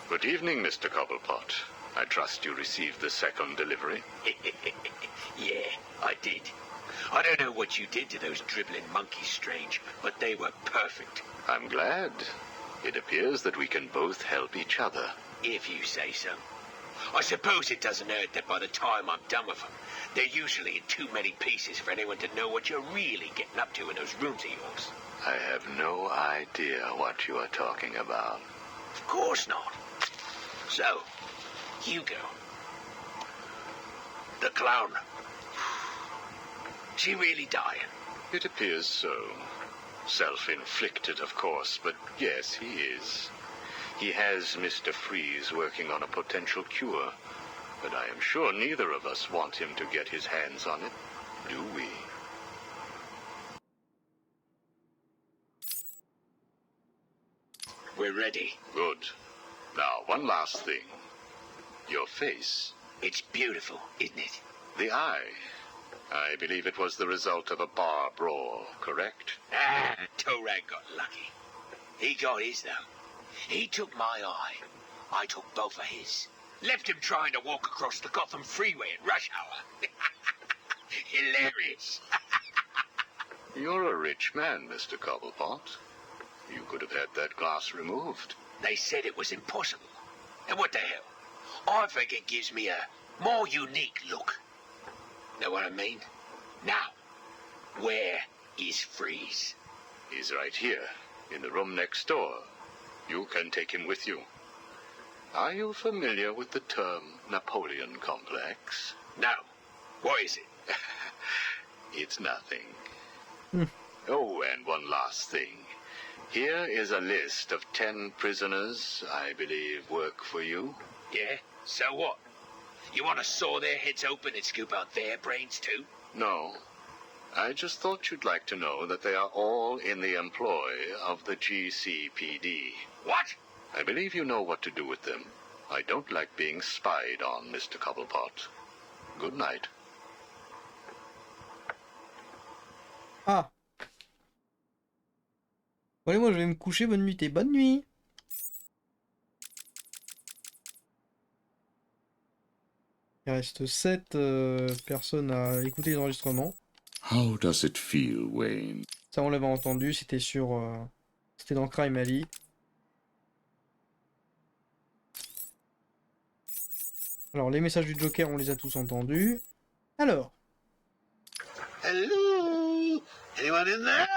Good evening, Mr. Cobblepot. I trust you received the second delivery. Yeah, I did. I don't know what you did to those dribbling monkeys, Strange, but they were perfect. I'm glad. It appears that we can both help each other. If you say so. I suppose it doesn't hurt that by the time I'm done with them, they're usually in too many pieces for anyone to know what you're really getting up to in those rooms of yours. I have no idea what you are talking about. Of course not. So, Hugo. The clown. She really dying? It appears so. Self-inflicted, of course, but yes, he is. He has Mr. Freeze working on a potential cure, but I am sure neither of us want him to get his hands on it, do we? We're ready. Good. Now, one last thing. Your face. It's beautiful, isn't it? The eye. I believe it was the result of a bar brawl, correct? Ah, Torag got lucky. He got his, though. He took my eye. I took both of his. Left him trying to walk across the Gotham freeway at rush hour. Hilarious. You're a rich man, Mr. Cobblepot. You could have had that glass removed. They said it was impossible. And what the hell? I think it gives me a more unique look. Know what I mean? Now, where is Freeze? He's right here, in the room next door. You can take him with you. Are you familiar with the term Napoleon complex? No. What is it? It's nothing. Oh, and one last thing. Here is a list of 10 prisoners I believe work for you. Yeah? So what? You want to saw their heads open and scoop out their brains too? No. I just thought you'd like to know that they are all in the employ of the GCPD. What? I believe you know what to do with them. I don't like being spied on, Mr. Cobblepot. Good night. Ah. Bon, allez, moi je vais me coucher, bonne nuit et bonne nuit. Il reste 7 personnes à écouter les enregistrements. How does it feel, Wayne? Ça on l'avait entendu, c'était sur... c'était dans Crime Alley. Alors les messages du Joker on les a tous entendus. Alors. Hello? Anyone in there?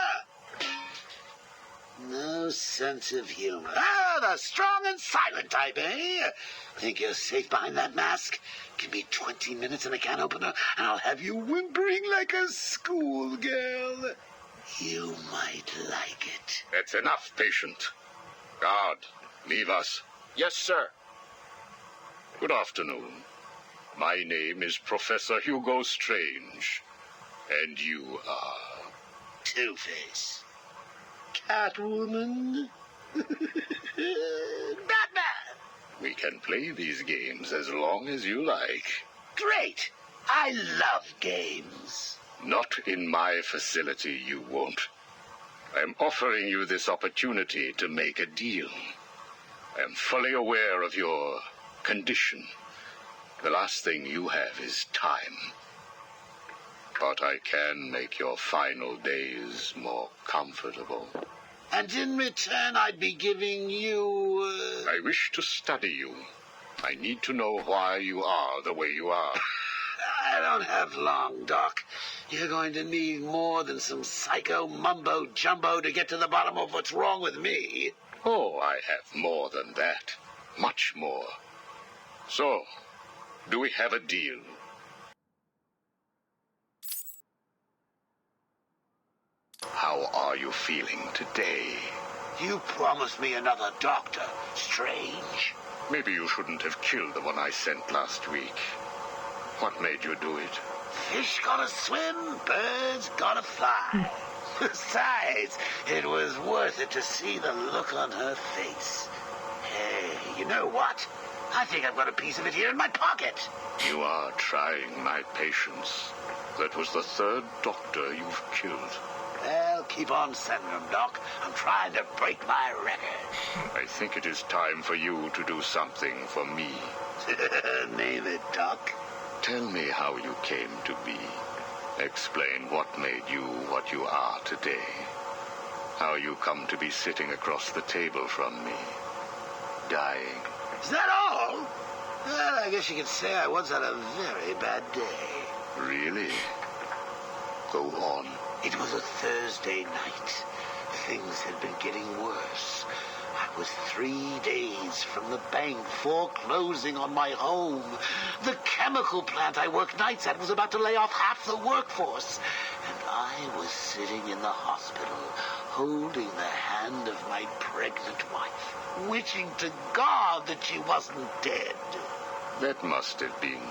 No sense of humor. Ah, the strong and silent type, eh? Think you're safe behind that mask? Give me 20 minutes and a can opener, and I'll have you whimpering like a schoolgirl. You might like it. That's enough, patient. Guard, leave us. Yes, sir. Good afternoon. My name is Professor Hugo Strange. And you are... Two-Face. Catwoman. Batman. We can play these games as long as you like. Great. I love games. Not in my facility, you won't. I'm offering you this opportunity to make a deal. I'm fully aware of your condition. The last thing you have is time. But I can make your final days more comfortable. And in return, I'd be giving you... I wish to study you. I need to know why you are the way you are. I don't have long, Doc. You're going to need more than some psycho mumbo-jumbo to get to the bottom of what's wrong with me. Oh, I have more than that. Much more. So, do we have a deal? How are you feeling today? You promised me another doctor, Strange. Maybe you shouldn't have killed the one I sent last week. What made you do it? Fish gotta swim, birds gotta fly. Besides, it was worth it to see the look on her face. Hey, you know what? I think I've got a piece of it here in my pocket. You are trying my patience. That was the third doctor you've killed. Well, keep on sending them, Doc. I'm trying to break my record. I think it is time for you to do something for me. Name it, Doc. Tell me how you came to be. Explain what made you what you are today. How you come to be sitting across the table from me. Dying. Is that all? Well, I guess you could say I once had a very bad day. Really? Go on. It was a Thursday night. Things had been getting worse. I was 3 days from the bank foreclosing on my home. The chemical plant I worked nights at was about to lay off half the workforce. And I was sitting in the hospital, holding the hand of my pregnant wife, wishing to God that she wasn't dead. That must have been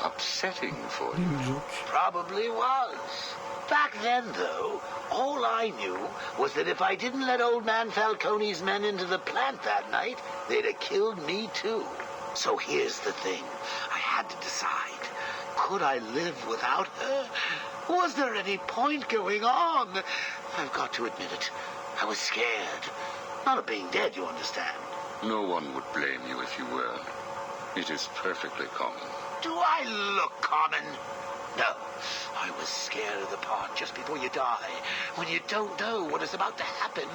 upsetting for you. Probably was. Back then, though, all I knew was that if I didn't let old man Falcone's men into the plant that night, they'd have killed me too. So here's the thing. I had to decide. Could I live without her? Was there any point going on? I've got to admit it. I was scared. Not of being dead, you understand. No one would blame you if you were. It is perfectly common. Do I look common? No. I was scared of the part just before you die, when you don't know what is about to happen,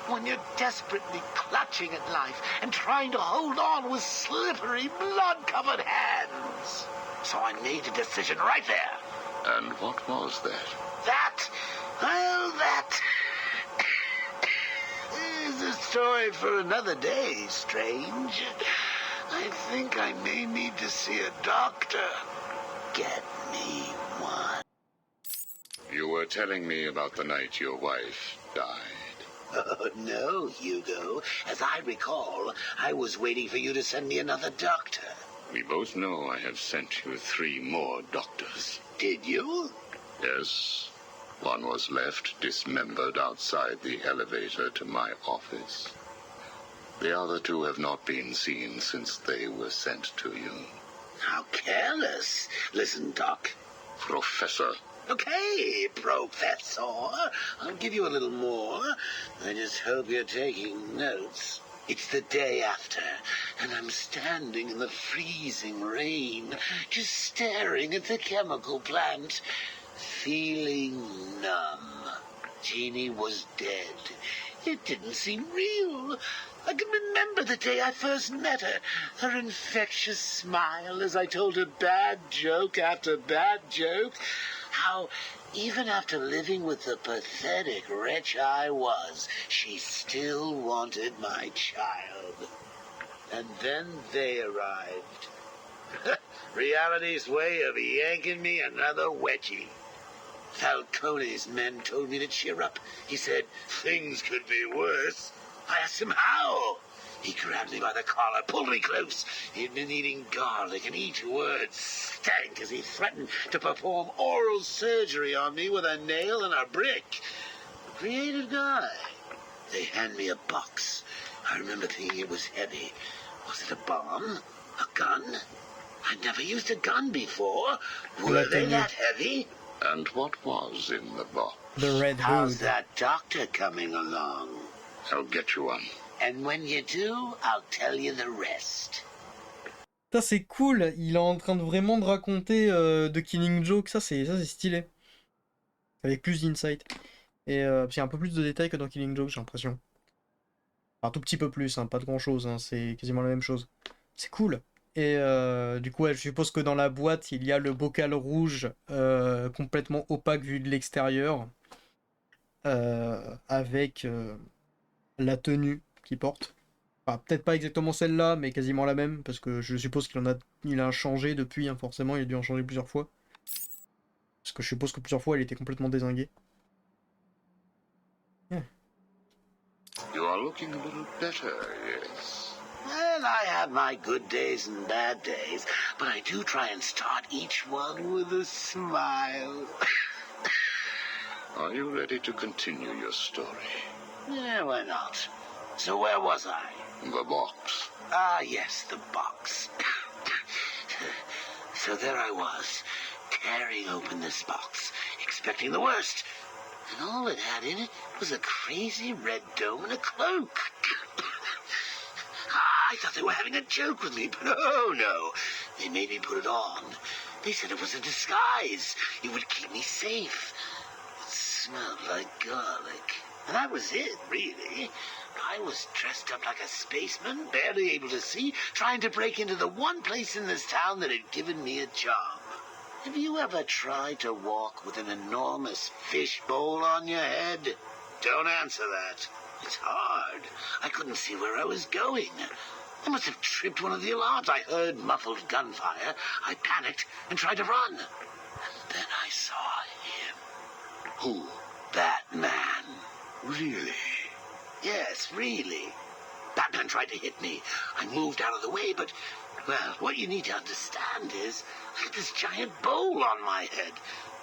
when you're desperately clutching at life and trying to hold on with slippery, blood-covered hands. So I made a decision right there. And what was that? That is a story for another day, Strange. I think I may need to see a doctor. Get me one. You were telling me about the night your wife died. Oh, no, Hugo. As I recall, I was waiting for you to send me another doctor. We both know I have sent you 3 more doctors. Did you? Yes. One was left dismembered outside the elevator to my office. The other 2 have not been seen since they were sent to you. How careless. Listen, Doc. Professor. Okay, Professor. I'll give you a little more. I just hope you're taking notes. It's the day after, and I'm standing in the freezing rain, just staring at the chemical plant, feeling numb. Jeannie was dead. It didn't seem real. I can remember the day I first met her. Her infectious smile as I told her bad joke after bad joke. How, even after living with the pathetic wretch I was, she still wanted my child. And then they arrived. Reality's way of yanking me another wedgie. Falcone's men told me to cheer up. He said, things could be worse. I asked him how. He grabbed me by the collar, pulled me close. He'd been eating garlic, and each word stank as he threatened to perform oral surgery on me with a nail and a brick. A creative guy. They hand me a box. I remember thinking it was heavy. Was it a bomb? A gun? I'd never used a gun before. Were they that heavy? And what was in the box? The red hood. How's that doctor coming along? I'll get you one. And when you do, I'll tell you the rest. Ça c'est cool, il est en train de vraiment de raconter de Killing Joke, ça c'est stylé. Avec plus d'insight. Et parce qu'il y a un peu plus de détails que dans Killing Joke, j'ai l'impression. Un tout petit peu plus, hein, pas de grand chose, hein, c'est quasiment la même chose. C'est cool. Et du coup, ouais, je suppose que dans la boîte, il y a le bocal rouge complètement opaque vu de l'extérieur. Avec la tenue qu'il porte. Enfin, peut-être pas exactement celle-là, mais quasiment la même, parce que je suppose qu'il a changé depuis, hein, forcément, il a dû en changer plusieurs fois. Parce que je suppose que plusieurs fois, elle était complètement dézinguée. You are looking a little better, yes. Well, I have my good days and bad days, but I do try and start each one with a smile. Are you ready to continue your story? Yeah, why not? So where was I? The box. Ah, yes, the box. So there I was, tearing open this box, expecting the worst. And all it had in it was a crazy red dome and a cloak. I thought they were having a joke with me, but oh no. They made me put it on. They said it was a disguise. It would keep me safe. It smelled like garlic. And that was it, really. I was dressed up like a spaceman, barely able to see, trying to break into the one place in this town that had given me a job. Have you ever tried to walk with an enormous fishbowl on your head? Don't answer that. It's hard. I couldn't see where I was going. I must have tripped one of the alarms. I heard muffled gunfire. I panicked and tried to run. And then I saw him. Who? Batman. Really? Yes, really. Batman tried to hit me. I moved out of the way, but, well, what you need to understand is I had this giant bowl on my head,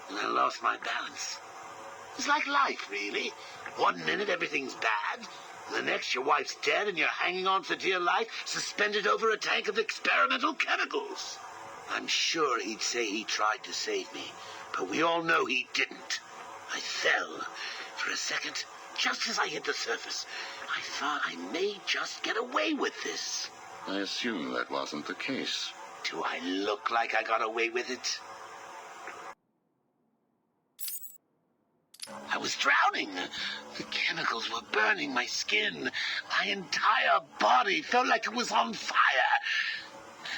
and I lost my balance. It's like life, really. 1 minute everything's bad, the next your wife's dead and you're hanging on for dear life, suspended over a tank of experimental chemicals. I'm sure he'd say he tried to save me, but we all know he didn't. I fell. For a second, just as I hit the surface, I thought I may just get away with this. I assume that wasn't the case. Do I look like I got away with it? I was drowning. The chemicals were burning my skin. My entire body felt like it was on fire.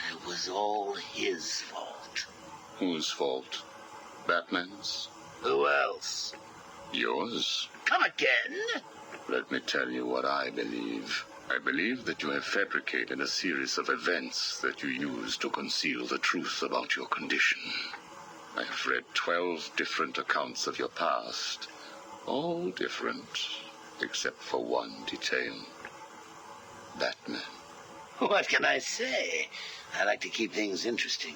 And it was all his fault. Whose fault? Batman's? Who else? Yours? Come again? Let me tell you what I believe. I believe that you have fabricated a series of events that you use to conceal the truth about your condition. I have read 12 different accounts of your past. All different, except for one detail. Batman. What can I say? I like to keep things interesting.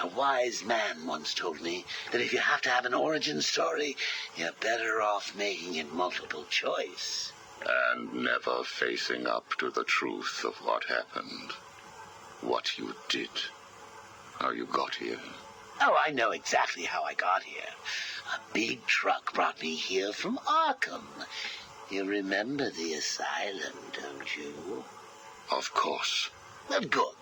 A wise man once told me that if you have to have an origin story, you're better off making it multiple choice. And never facing up to the truth of what happened. What you did. How you got here. Oh, I know exactly how I got here. A big truck brought me here from Arkham. You remember the asylum, don't you? Of course. Well, good.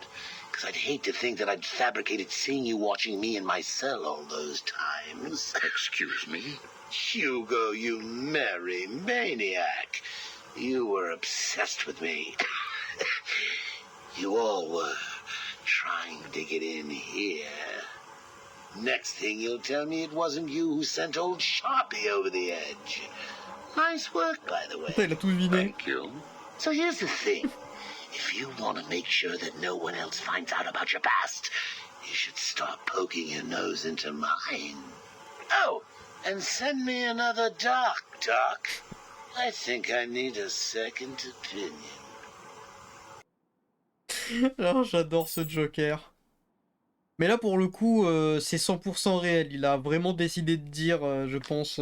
Because I'd hate to think that I'd fabricated seeing you watching me in my cell all those times. Excuse me? Hugo, you merry maniac. You were obsessed with me. You all were trying to get in here. Next thing you'll tell me it wasn't you who sent old Sharpie over the edge. Nice work, by the way. Thank you. So here's the thing. If you want to make sure that no one else finds out about your past, you should stop poking your nose into mine. Oh, and send me another doc. I think I need a second opinion. Oh, j'adore ce Joker. Mais là, pour le coup, c'est 100% réel. Il a vraiment décidé de dire, je pense,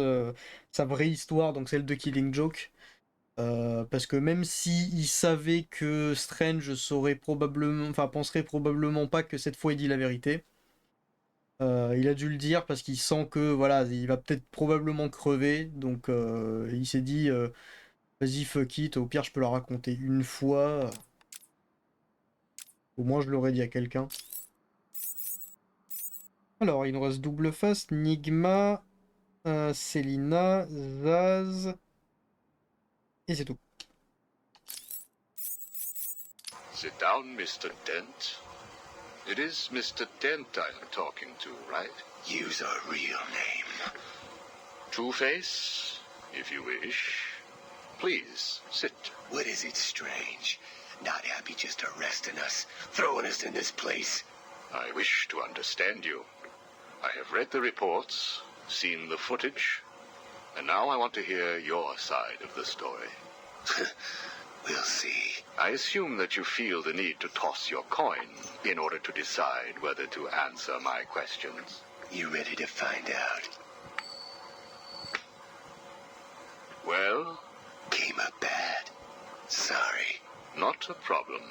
sa vraie histoire, donc celle de Killing Joke. Parce que même si il savait que Strange penserait probablement pas que cette fois il dit la vérité, il a dû le dire parce qu'il sent que voilà, il va peut-être probablement crever, donc il s'est dit vas-y fuck it, au pire je peux la raconter une fois, au moins je l'aurais dit à quelqu'un. Alors il nous reste double face, Nigma, Selina, Zaz. Et c'est tout. Sit down, Mr. Dent. It is Mr. Dent I'm talking to, right? Use a real name. Two-Face, if you wish. Please, sit. What is it, Strange? Not happy just arresting us, throwing us in this place? I wish to understand you. I have read the reports, seen the footage, and now I want to hear your side of the story. We'll see. I assume that you feel the need to toss your coin in order to decide whether to answer my questions. You ready to find out? Well? Came up bad. Sorry. Not a problem.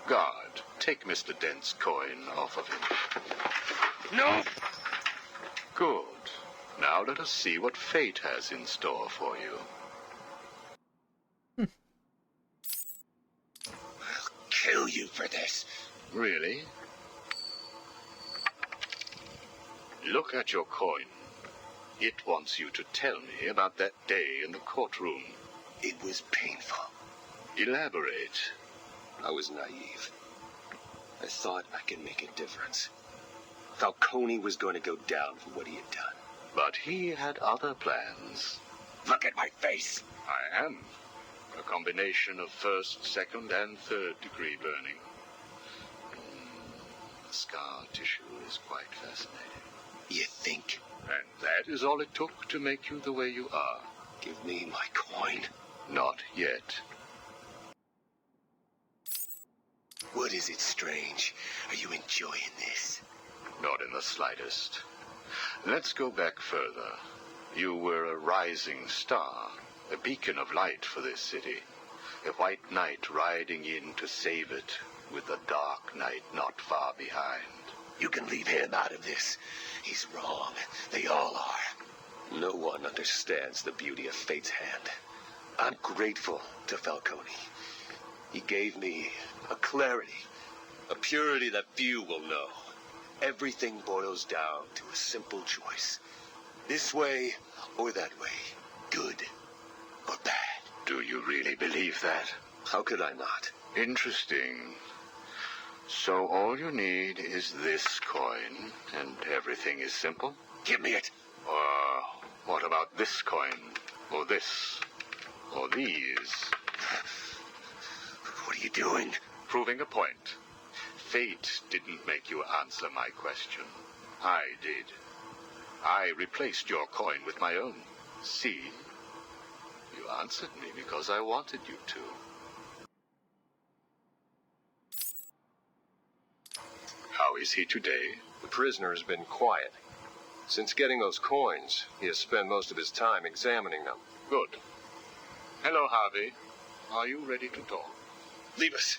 Guard, take Mr. Dent's coin off of him. No! Good. Now let us see what fate has in store for you. I'll kill you for this. Really? Look at your coin. It wants you to tell me about that day in the courtroom. It was painful. Elaborate. I was naive. I thought I could make a difference. Falcone was going to go down for what he had done. But he had other plans. Look at my face. I am. A combination of first, second, and third degree burning. The scar tissue is quite fascinating. You think? And that is all it took to make you the way you are. Give me my coin. Not yet. What is it, Strange? Are you enjoying this? Not in the slightest. Let's go back further. You were a rising star, a beacon of light for this city. A white knight riding in to save it, with a dark knight not far behind. You can leave him out of this. He's wrong. They all are. No one understands the beauty of fate's hand. I'm grateful to Falcone. He gave me a clarity, a purity that few will know. Everything boils down to a simple choice. This way or that way. Good or bad. Do you really believe that? How could I not? Interesting. So all you need is this coin, and everything is simple? Give me it. What about this coin? Or this? Or these? What are you doing? Proving a point. Fate didn't make you answer my question. I did. I replaced your coin with my own. See? You answered me because I wanted you to. How is he today? The prisoner has been quiet. Since getting those coins, he has spent most of his time examining them. Good. Hello, Harvey. Are you ready to talk? Leave us.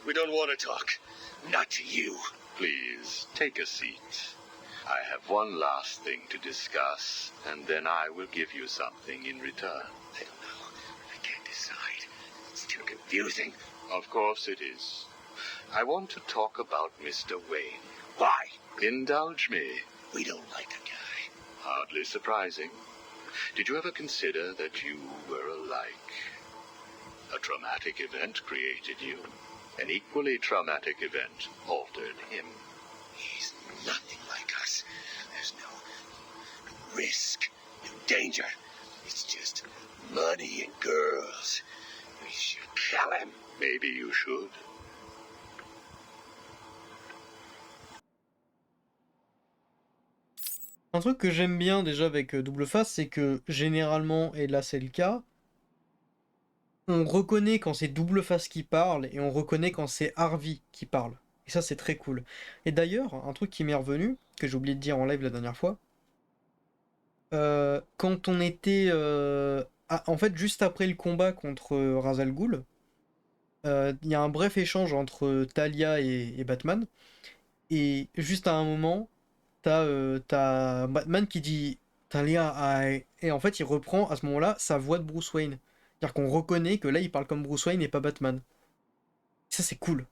We don't want to talk. Not to you. Please, take a seat. I have one last thing to discuss, and then I will give you something in return. I don't know. I can't decide. It's too confusing. Of course it is. I want to talk about Mr. Wayne. Why? Indulge me. We don't like the guy. Hardly surprising. Did you ever consider that you were alike? A traumatic event created you. An equally traumatic event altered him. He's nothing like us. There's no risk, no danger. It's just money and girls. We should kill him. Maybe you should. Un truc que j'aime bien déjà avec Double Face, c'est que généralement, et là c'est le cas, on reconnaît quand c'est Double Face qui parle et on reconnaît quand c'est Harvey qui parle. Et ça c'est très cool. Et d'ailleurs, un truc qui m'est revenu, que j'ai oublié de dire en live la dernière fois, quand on était... en fait, juste après le combat contre Ra's al Ghul, il y a un bref échange entre Talia et Batman, et juste à un moment... T'as Batman qui dit Talia, et en fait il reprend à ce moment-là sa voix de Bruce Wayne. C'est-à-dire qu'on reconnaît que là il parle comme Bruce Wayne et pas Batman. Ça c'est cool.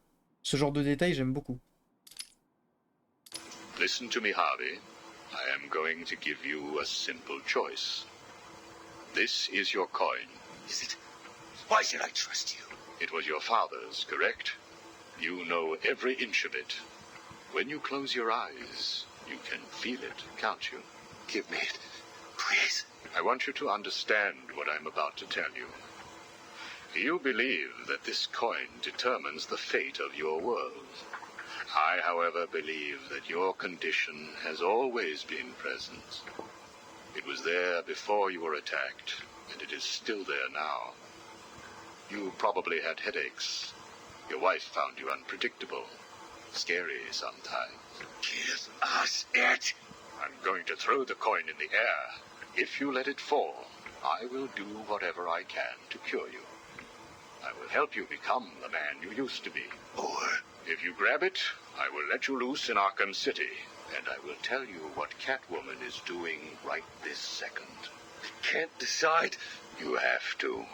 Ce genre de détail j'aime beaucoup. Listen to me, Harvey. I am going to give you a simple choice. This is your coin. Is it? Why should I trust you? It was your father's, correct? You know every inch of it. When you close your eyes, you can feel it, can't you? Give me it, please. I want you to understand what I'm about to tell you. You believe that this coin determines the fate of your world. I, however, believe that your condition has always been present. It was there before you were attacked, and it is still there now. You probably had headaches. Your wife found you unpredictable. Scary sometimes. Give us it! I'm going to throw the coin in the air. If you let it fall, I will do whatever I can to cure you. I will help you become the man you used to be. Or if you grab it, I will let you loose in Arkham City, and I will tell you what Catwoman is doing right this second. can't decide. You have to.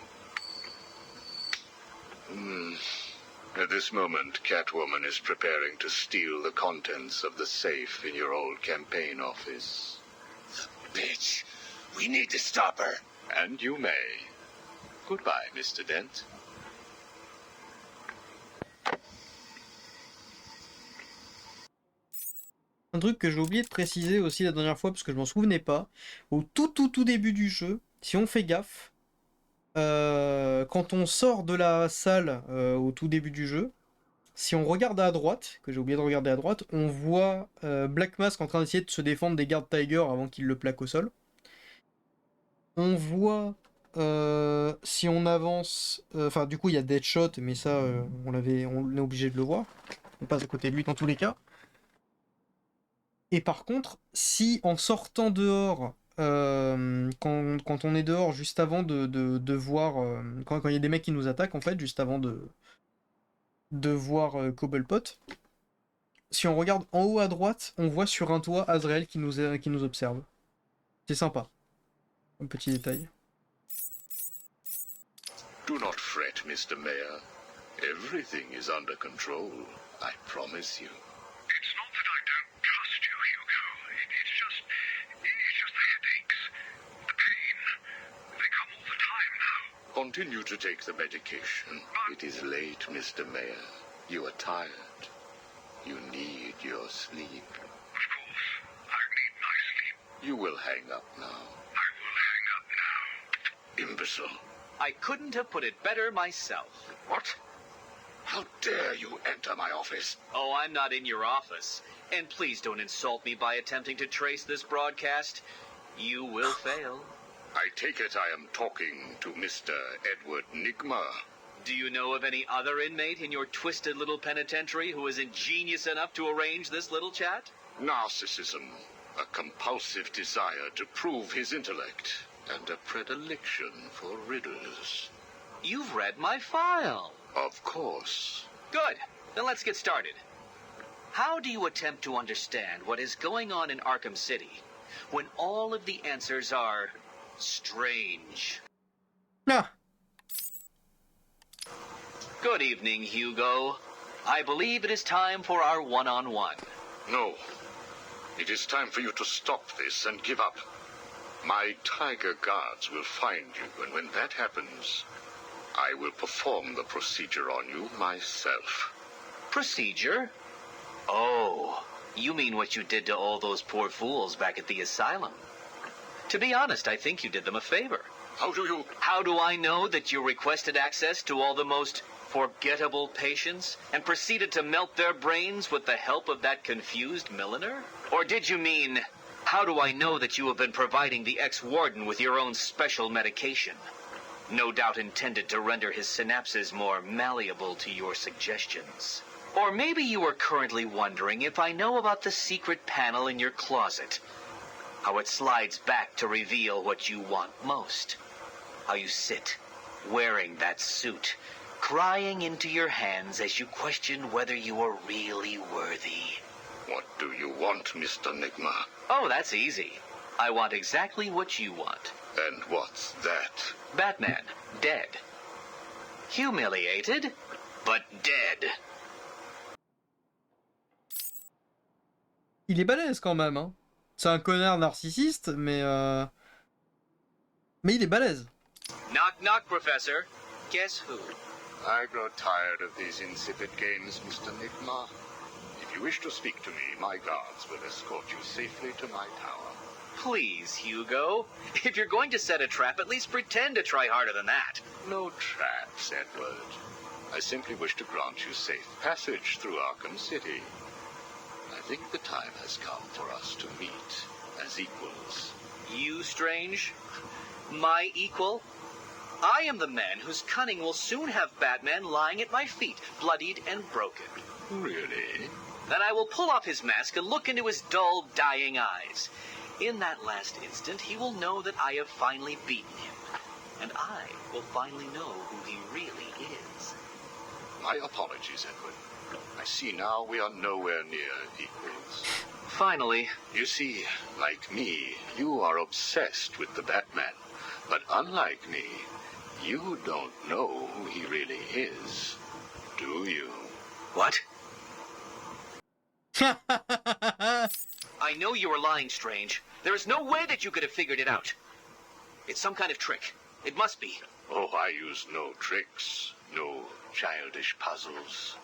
At this moment, Catwoman is preparing to steal the contents of the safe in your old campaign office. The bitch! We need to stop her! And you may. Goodbye, Mr. Dent. Un truc que j'ai oublié de préciser aussi la dernière fois, parce que je m'en souvenais pas, au tout début du jeu, si on fait gaffe, quand on sort de la salle au tout début du jeu, si on regarde à droite, que j'ai oublié de regarder à droite, on voit Black Mask en train d'essayer de se défendre des gardes Tiger avant qu'il le plaque au sol. On voit, si on avance, enfin du coup il y a Deadshot, mais ça on est obligé de le voir, on passe à côté de lui dans tous les cas. Et par contre, si en sortant dehors, quand on est dehors, juste avant de voir, quand il y a des mecs qui nous attaquent, en fait, juste avant de voir Cobblepot, si on regarde en haut à droite, on voit sur un toit Azrael qui nous observe. C'est sympa. Un petit détail. Do not fret, Mr. Mayor. Everything is under control, I promise you. It's not that I don't trust you, Hugo. It's just the headaches. The pain. They come all the time now. Continue to take the medication. It is late, Mr. Mayor. You are tired. You need your sleep. Of course. I need my sleep. You will hang up now. I will hang up now. Imbecile. I couldn't have put it better myself. What? How dare you enter my office? Oh, I'm not in your office. And please don't insult me by attempting to trace this broadcast. You will fail. I take it I am talking to Mr. Edward Nigma. Do you know of any other inmate in your twisted little penitentiary who is ingenious enough to arrange this little chat? Narcissism, a compulsive desire to prove his intellect, and a predilection for riddles. You've read my file. Of course. Good. Then let's get started. How do you attempt to understand what is going on in Arkham City when all of the answers are strange? Ah. Good evening, Hugo. I believe it is time for our one-on-one. No. It is time for you to stop this and give up. My tiger guards will find you, and when that happens, I will perform the procedure on you myself. Procedure? Oh, you mean what you did to all those poor fools back at the asylum. To be honest, I think you did them a favor. How do I know that you requested access to all the most forgettable patients and proceeded to melt their brains with the help of that confused milliner? Or did you mean, how do I know that you have been providing the ex-warden with your own special medication? No doubt intended to render his synapses more malleable to your suggestions. Or maybe you are currently wondering if I know about the secret panel in your closet. How it slides back to reveal what you want most. How you sit, wearing that suit, crying into your hands as you question whether you are really worthy. What do you want, Mr. Nigma? Oh, that's easy. I want exactly what you want. And what's that? Batman, dead. Humiliated, but dead. Il est balèze quand même, hein. C'est un connard narcissiste, mais il est balèze. Knock knock, Professor. Guess who? I grow tired of these insipid games, Mr. Nigma. If you wish to speak to me, my guards will escort you safely to my tower. Please, Hugo. If you're going to set a trap, at least pretend to try harder than that. No traps, Edward. I simply wish to grant you safe passage through Arkham City. I think the time has come for us to meet as equals. You, Strange? My equal? I am the man whose cunning will soon have Batman lying at my feet, bloodied and broken. Really? Then I will pull off his mask and look into his dull, dying eyes. In that last instant, he will know that I have finally beaten him. And I will finally know who he really is. My apologies, Edward. I see now we are nowhere near equals. Finally. You see, like me, you are obsessed with the Batman. But unlike me, you don't know who he really is, do you? What? I know you are lying, Strange. There is no way that you could have figured it out. It's some kind of trick. It must be. Oh, I use no tricks, no childish puzzles.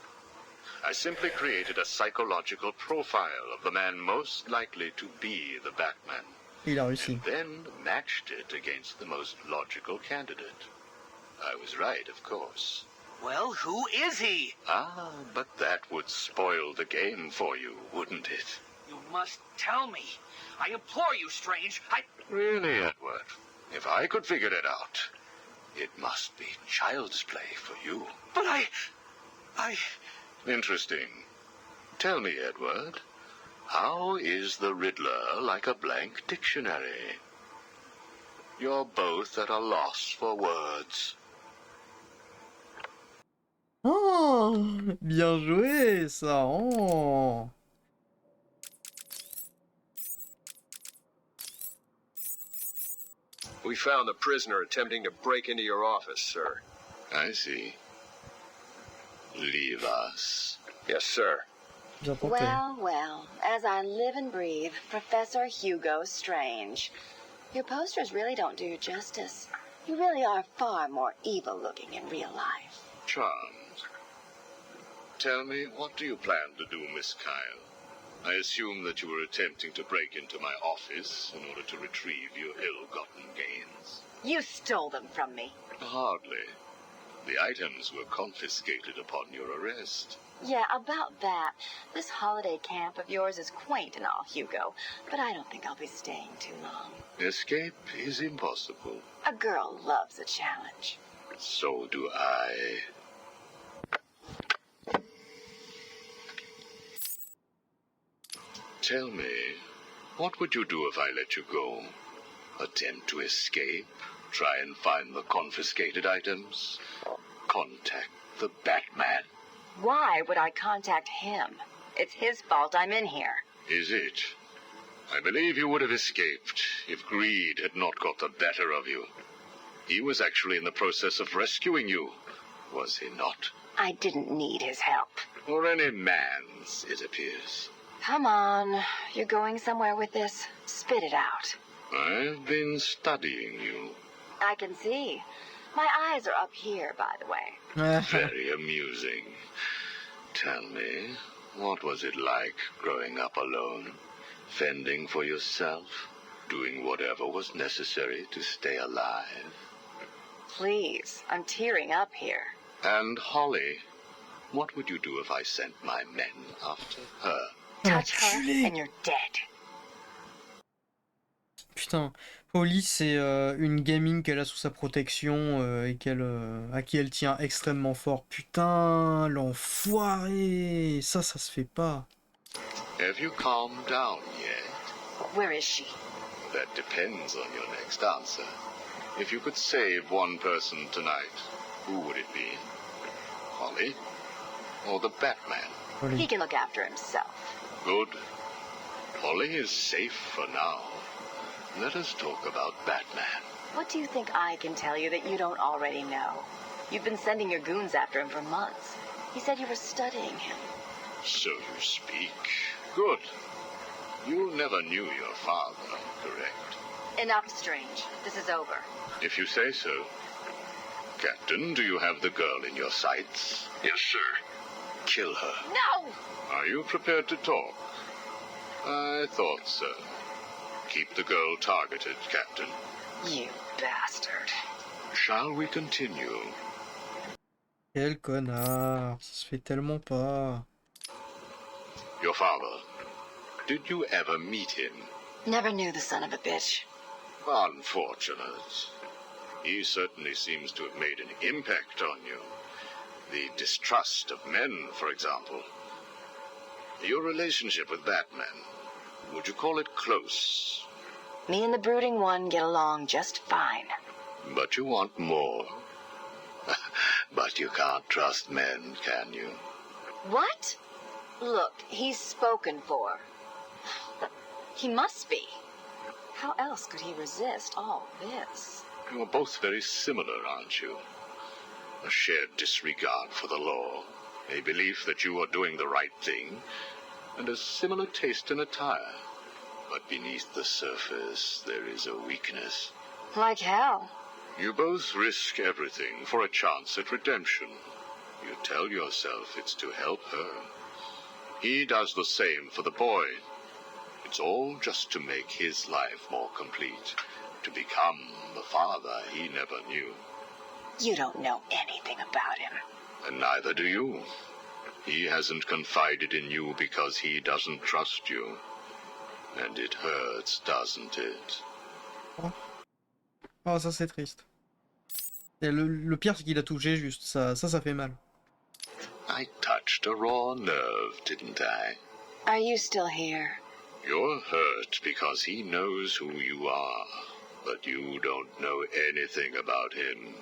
I simply created a psychological profile of the man most likely to be the Batman. Il a réussi. And then matched it against the most logical candidate. I was right, of course. Well, who is he? Ah, but that would spoil the game for you, wouldn't it? You must tell me. I implore you, Strange. Really, Edward? If I could figure it out, it must be child's play for you. But I... Interesting. Tell me, Edward, how is the Riddler like a blank dictionary? You're both at a loss for words. Oh, bien joué ça. Oh. We found the prisoner attempting to break into your office, sir. I see. Leave us. Yes, sir. Well, well, as I live and breathe, Professor Hugo Strange. Your posters really don't do you justice. You really are far more evil-looking in real life. Charmed. Tell me, what do you plan to do, Miss Kyle? I assume that you were attempting to break into my office in order to retrieve your ill-gotten gains. You stole them from me. Hardly. The items were confiscated upon your arrest. Yeah, about that. This holiday camp of yours is quaint and all, Hugo, but I don't think I'll be staying too long. Escape is impossible. A girl loves a challenge. So do I. Tell me, what would you do if I let you go? Attempt to escape? Try and find the confiscated items? Contact the Batman? Why would I contact him? It's his fault I'm in here. Is it? I believe you would have escaped if greed had not got the better of you. He was actually in the process of rescuing you, was he not? I didn't need his help. Or any man's, it appears. Come on, you're going somewhere with this. Spit it out. I've been studying you. I can see. My eyes are up here, by the way. Very amusing. Tell me, what was it like growing up alone? Fending for yourself? Doing whatever was necessary to stay alive? Please, I'm tearing up here. And Holly, what would you do if I sent my men after her? Touch her and you're dead. Putain, Holly c'est une gamine qu'elle a sous sa protection et à qui elle tient extrêmement fort. Putain, l'enfoiré, ça se fait pas. Have you calmed down yet? Where is she? That depends on your next answer. If you could save one person tonight, who would it be? Holly? Or the Batman? Holly. He can look after himself. Good. Holly is safe for now. Let us talk about Batman. What do you think I can tell you that you don't already know? You've been sending your goons after him for months. He said you were studying him. So you speak. Good. You never knew your father, correct? Enough, Strange. This is over. If you say so. Captain, do you have the girl in your sights? Yes, sir. Kill her. No! Are you prepared to talk? I thought so. Keep the girl targeted, Captain. You bastard. Shall we continue? Quel connard, ça se fait tellement pas. Your father. Did you ever meet him? Never knew the son of a bitch. Unfortunate. He certainly seems to have made an impact on you. The distrust of men, for example. Your relationship with Batman, would you call it close? Me and the Brooding One get along just fine. But you want more. But you can't trust men, can you? What? Look, he's spoken for. He must be. How else could he resist all this? You're both very similar, aren't you? A shared disregard for the law, a belief that you are doing the right thing, and a similar taste in attire. But beneath the surface, there is a weakness. Like hell. You both risk everything for a chance at redemption. You tell yourself it's to help her. He does the same for the boy. It's all just to make his life more complete, to become the father he never knew. You don't know anything about him. And neither do you. He hasn't confided in you because he doesn't trust you. And it hurts, doesn't it? Oh, ça c'est triste. Et le pire c'est qu'il a touché juste, ça fait mal. I touched a raw nerve, didn't I? Are you still here? You're hurt because he knows who you are, but you don't know anything about him.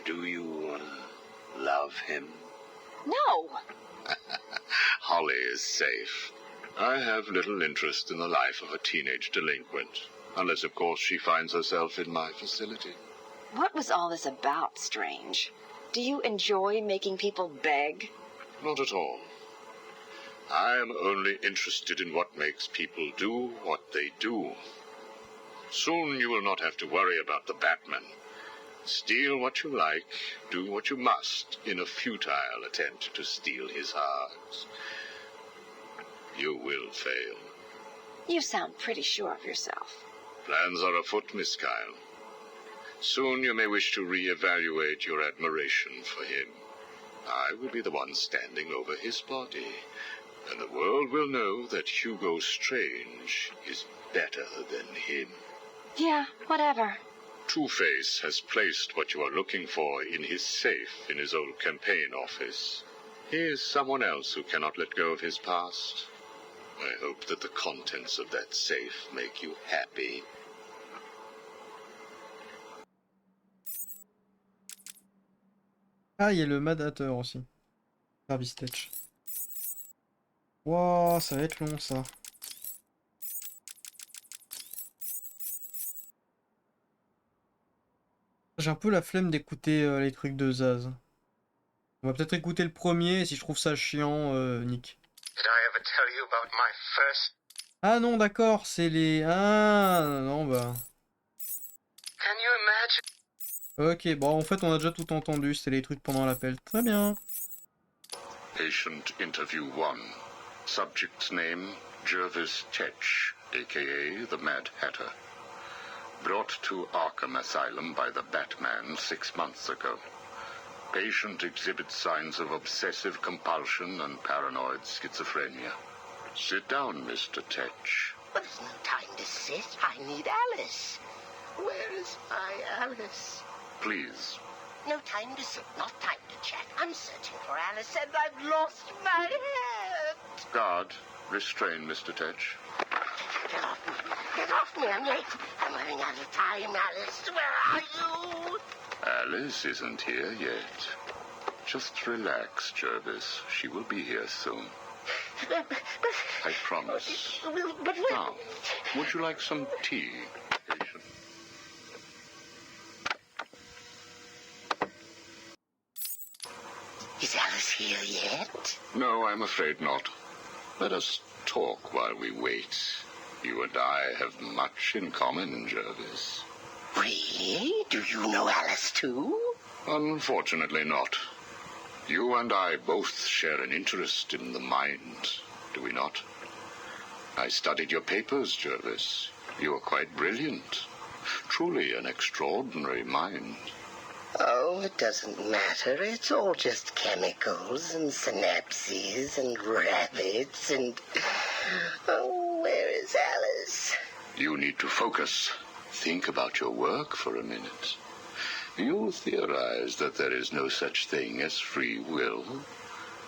Do you love him? No! Holly is safe. I have little interest in the life of a teenage delinquent, unless of course she finds herself in my facility. What was all this about, Strange? Do you enjoy making people beg? Not at all. I am only interested in what makes people do what they do. Soon you will not have to worry about the Batman. Steal what you like, do what you must, in a futile attempt to steal his heart. You will fail. You sound pretty sure of yourself. Plans are afoot, Miss Kyle. Soon you may wish to re-evaluate your admiration for him. I will be the one standing over his body, and the world will know that Hugo Strange is better than him. Yeah, whatever. Two-Face has placed what you are looking for in his safe in his old campaign office. He is someone else who cannot let go of his past. I hope that the contents of that safe make you happy. Ah, il y a le Madateur aussi. Service Tech. Wow, ça va être long ça. J'ai un peu la flemme d'écouter les trucs de Zaz. On va peut-être écouter le premier, et si je trouve ça chiant, Nick. Did I ever tell you about my first? Ah non, d'accord, c'est les... Ah, non, bah... Can you imagine? Ok, bon, en fait, on a déjà tout entendu, c'était les trucs pendant l'appel. Très bien. Patient interview 1. Subject's name, Jervis Tetch, a.k.a. the Mad Hatter. Brought to Arkham Asylum by the Batman 6 months ago. Patient exhibits signs of obsessive compulsion and paranoid schizophrenia. Sit down, Mr. Tetch. But there's no time to sit. I need Alice. Where is my Alice? Please. No time to sit, not time to chat. I'm searching for Alice and I've lost my head. Guard, restrain Mr. Tetch. Get off me. Get off me. I'm late. I'm running out of time, Alice. Where are you? Alice isn't here yet. Just relax, Jervis. She will be here soon. I promise. Now, would you like some tea, patient? Is Alice here yet? No, I'm afraid not. Let us talk while we wait. You and I have much in common, Jervis. Really? Do you know Alice too? Unfortunately not. You and I both share an interest in the mind, do we not? I studied your papers, Jervis. You are quite brilliant. Truly an extraordinary mind. Oh, it doesn't matter. It's all just chemicals and synapses and rabbits and... Oh, where is Alice? You need to focus. Think about your work for a minute. You theorize that there is no such thing as free will,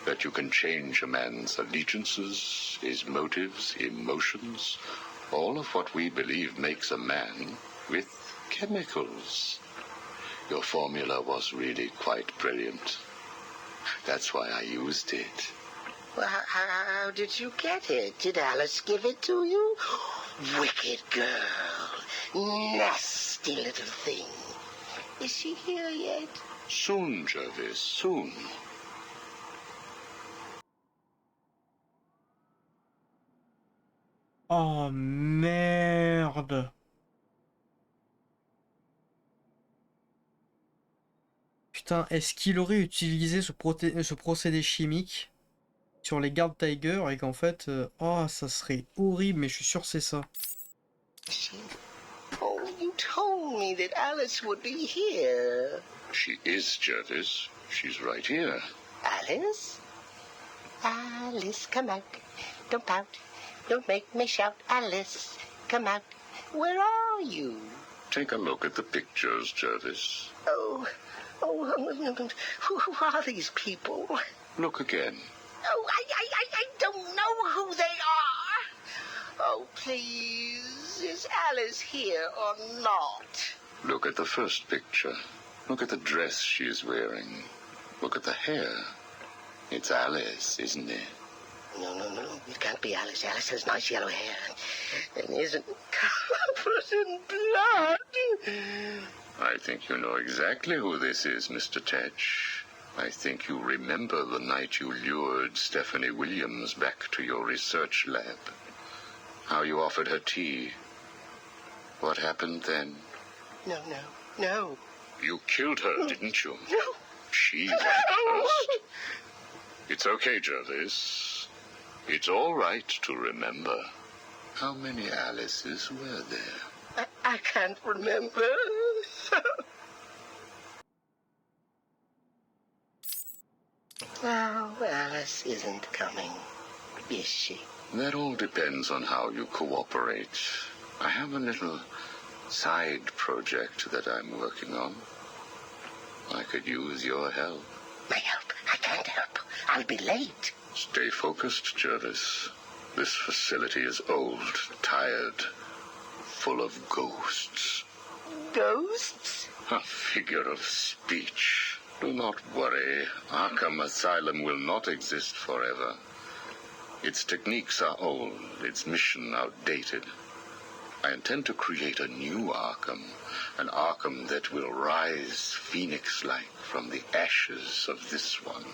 that you can change a man's allegiances, his motives, emotions, all of what we believe makes a man, with chemicals. Your formula was really quite brilliant. That's why I used it. Well, how did you get it? Did Alice give it to you? Wicked girl. Nasty little thing. Is she here yet? Soon, Jervis, soon. Oh merde. Putain, est-ce qu'il aurait utilisé ce procédé chimique sur les gardes Tiger et qu'en fait... oh, ça serait horrible, mais je suis sûr que c'est ça. Oh, you told me that Alice would be here. She is, Jervis. She's right here. Alice? Alice, come out. Don't pout. Don't make me shout. Alice, come out. Where are you? Take a look at the pictures, Jervis. Oh, who are these people? Look again. Oh, I don't know who they are. Oh, please, is Alice here or not? Look at the first picture. Look at the dress she's wearing. Look at the hair. It's Alice, isn't it? No, it can't be Alice. Alice has nice yellow hair and isn't covered in blood. I think you know exactly who this is, Mr. Tetch. I think you remember the night you lured Stephanie Williams back to your research lab. How you offered her tea. What happened then? No. You killed her, didn't you? No. She went first. It's okay, Jervis. It's all right to remember. How many Alices were there? I can't remember. Oh, Alice isn't coming, is she? That all depends on how you cooperate. I have a little side project that I'm working on. I could use your help. My help? I can't help. I'll be late. Stay focused, Jervis. This facility is old, tired, full of ghosts. Ghosts? A figure of speech. Do not worry. Arkham Asylum will not exist forever. Its techniques are old, its mission outdated. I intend to create a new Arkham, an Arkham that will rise phoenix-like from the ashes of this one.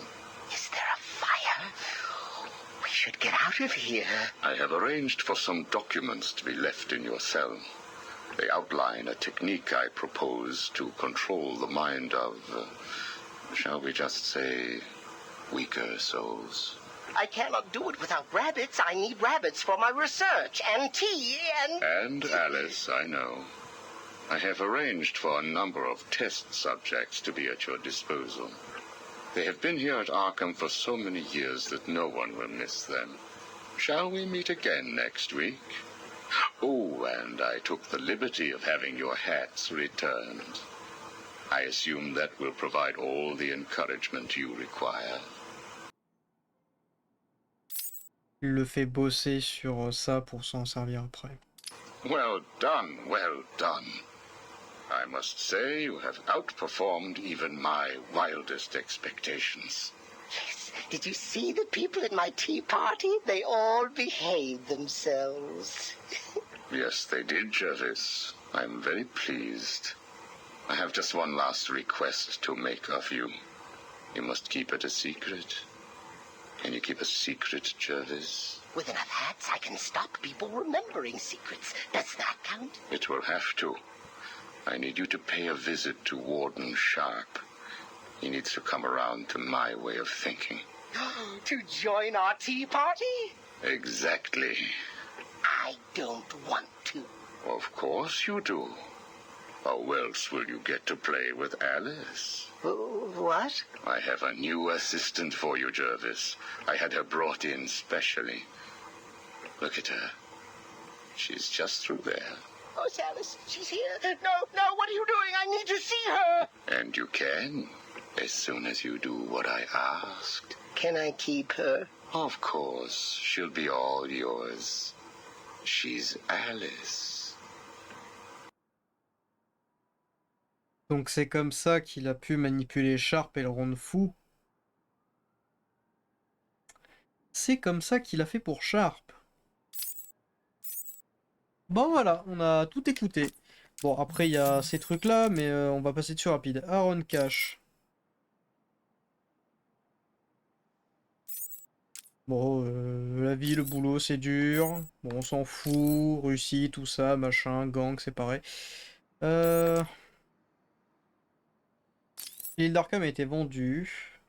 Is there a fire? We should get out of here. I have arranged for some documents to be left in your cell. They outline a technique I propose to control the mind of, shall we just say, weaker souls. I cannot do it without rabbits. I need rabbits for my research, and tea, And Alice, I know. I have arranged for a number of test subjects to be at your disposal. They have been here at Arkham for so many years that no one will miss them. Shall we meet again next week? Oh, and I took the liberty of having your hats returned. I assume that will provide all the encouragement you require. Il le fait bosser sur ça pour s'en servir après. Well done, well done. I must say you have outperformed even my wildest expectations. Yes. Did you see the people at my tea party? They all behaved themselves. Yes, they did, Jervis. I'm very pleased. I have just one last request to make of you. You must keep it a secret. Can you keep a secret, Jervis? With enough hats, I can stop people remembering secrets. Does that count? It will have to. I need you to pay a visit to Warden Sharp. He needs to come around to my way of thinking. To join our tea party? Exactly. I don't want to. Of course you do. How else will you get to play with Alice? What? I have a new assistant for you, Jervis. I had her brought in specially. Look at her. She's just through there. Oh, Alice, she's here. No, no, what are you doing? I need to see her. And you can, as soon as you do what I asked. Can I keep her? Of course, she'll be all yours. She's Alice. Donc c'est comme ça qu'il a pu manipuler Sharp et le rendre fou. C'est comme ça qu'il a fait pour Sharp. Bon voilà, on a tout écouté. Bon après il y a ces trucs là, mais on va passer dessus rapide. Aaron Cash. Bon, la vie, le boulot, c'est dur. Bon, on s'en fout. Russie, tout ça, machin, gang, c'est pareil. L'île d'Arkham a été vendue.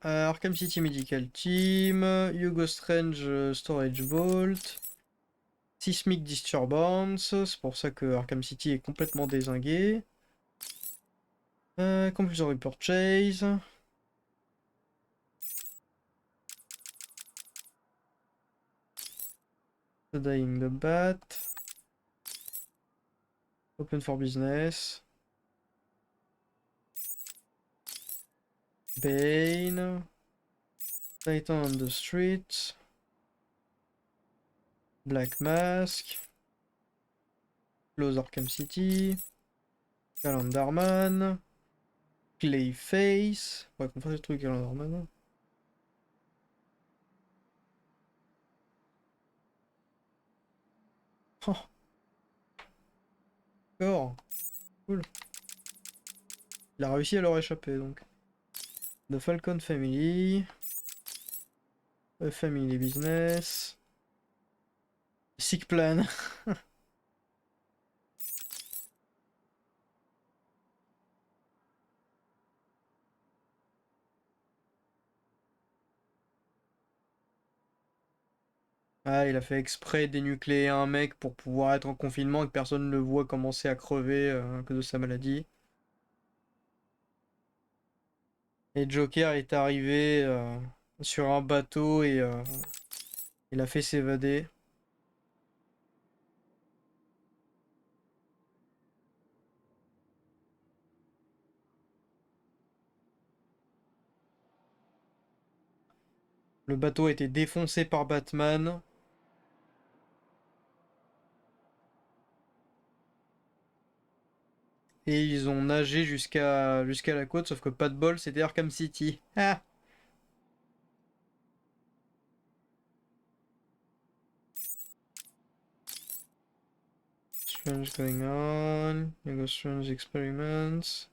Arkham City Medical Team. Hugo Strange Storage Vault. Seismic Disturbance. C'est pour ça que Arkham City est complètement dézingué. Compulsory Purchase. The Dying the Bat. Open for Business. Bane. Titan on the Street. Black Mask. Close Arkham City. Calendarman. Clayface. Ouais, qu'on fasse le truc Calendarman. Oh. D'accord. Cool. Il a réussi à leur échapper donc. The Falcon Family. A Family Business. Sick Plan. Ah, il a fait exprès dénucléer un mec pour pouvoir être en confinement et que personne ne le voit commencer à crever à cause de sa maladie. Et Joker est arrivé sur un bateau et il a fait s'évader. Le bateau a été défoncé par Batman. Et ils ont nagé jusqu'à la côte, sauf que pas de bol, c'était Arkham City. Ah! Strange going on. You go strange experiments.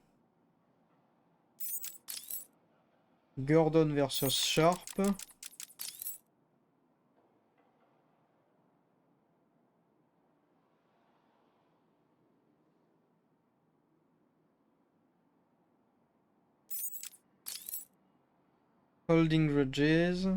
Gordon versus Sharp. Holding grudges.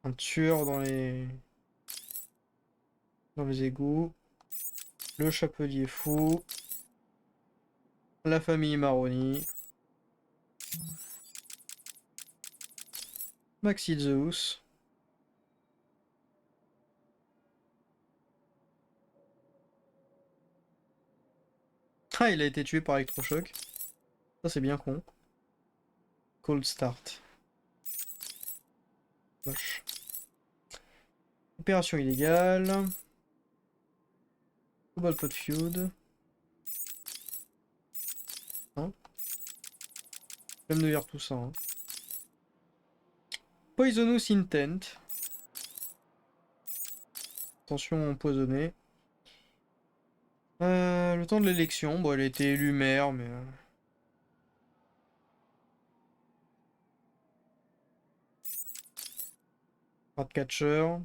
Un tueur dans les égouts. Le chapelier fou. La famille Maroni. Maxi Zeus. Ah, il a été tué par électrochoc. Ça, c'est bien con. Cold start. Moche. Opération illégale. Global Code Feud. Hein? Même de lire tout ça. Hein. Poisonous Intent. Attention empoisonné. Le temps de l'élection, bon, elle a été élue maire, mais... Ratcatcher.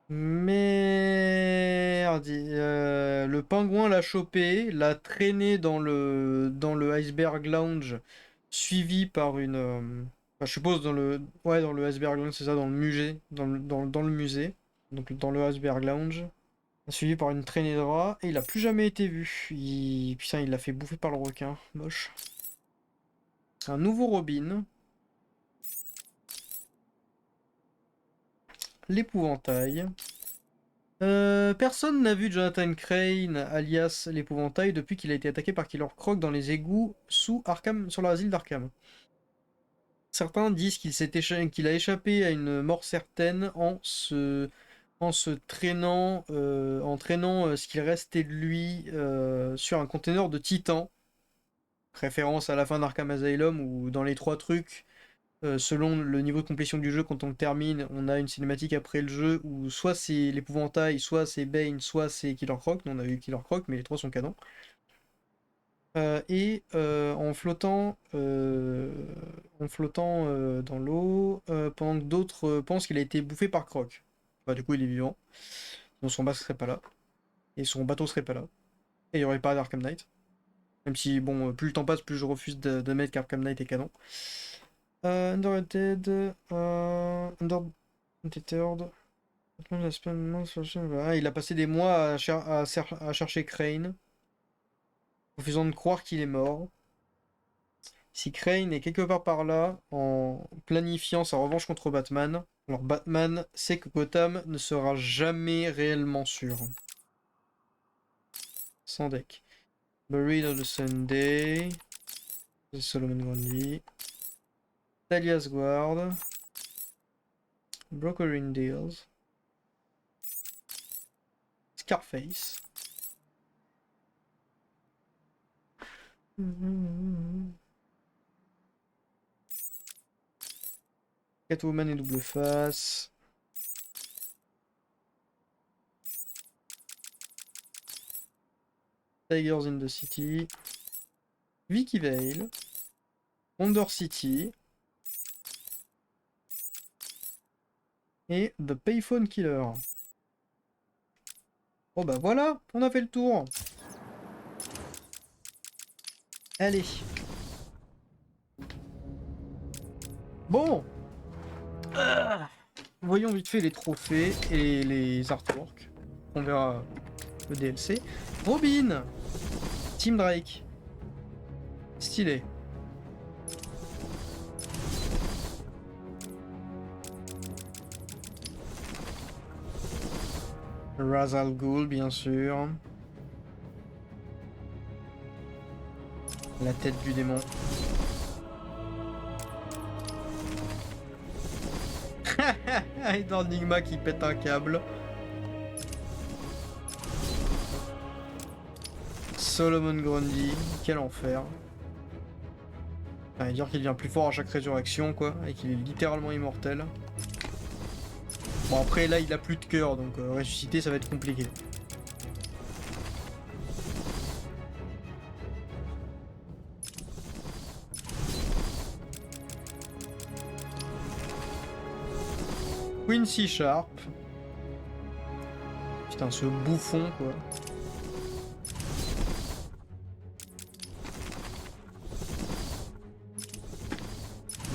Merde. le pingouin l'a chopé, l'a traîné dans le iceberg lounge, suivi par une... enfin, je suppose dans le... Ouais, dans le iceberg lounge, c'est ça, dans le musée. Dans le musée. Donc dans le iceberg lounge. Suivi par une traînée de rats, et il a plus jamais été vu. Putain, il l'a fait bouffer par le requin. Moche. Un nouveau Robin. L'épouvantail. Personne n'a vu Jonathan Crane, alias l'épouvantail, depuis qu'il a été attaqué par Killer Croc dans les égouts sous Arkham, sur l'asile d'Arkham. Certains disent qu'il a échappé à une mort certaine en traînant ce qu'il restait de lui sur un conteneur de titan. Référence à la fin d'Arkham Asylum où dans les 3 trucs, selon le niveau de complétion du jeu, quand on le termine, on a une cinématique après le jeu où soit c'est l'épouvantail, soit c'est Bane, soit c'est Killer Croc. Nous on a eu Killer Croc, mais les 3 sont canons. En flottant dans l'eau, pendant que d'autres pensent qu'il a été bouffé par Croc. Bah, du coup, il est vivant. Sinon, son masque serait pas là. Et son bateau serait pas là. Et il n'y aurait pas d'Arkham Knight. Même si, bon, plus le temps passe, plus je refuse d'admettre qu'Arkham Knight est canon. Underrated. Undeterred. Il a passé des mois à chercher Crane, refusant de croire qu'il est mort. Si Crane est quelque part par là, en planifiant sa revanche contre Batman, alors Batman sait que Gotham ne sera jamais réellement sûr. Sans deck. Buried on the Sunday. Solomon Grundy. Talia's Guard. Brokering Deals. Scarface. Catwoman et double face. Tigers in the City. Vicky Vale. Wonder City. Et The Payphone Killer. Oh bah voilà, on a fait le tour. Allez. Bon. Voyons vite fait les trophées et les artworks. On verra le DLC. Robin. Team Drake. Stylé. Ra's al Ghul, bien sûr. La tête du démon. Et dans Enigma qui pète un câble. Solomon Grundy, quel enfer. Ça veut dire qu'il devient plus fort à chaque résurrection, quoi, et qu'il est littéralement immortel. Bon, après, là, il a plus de cœur, donc ressusciter, ça va être compliqué. Quincy Sharp. Putain, ce bouffon, quoi.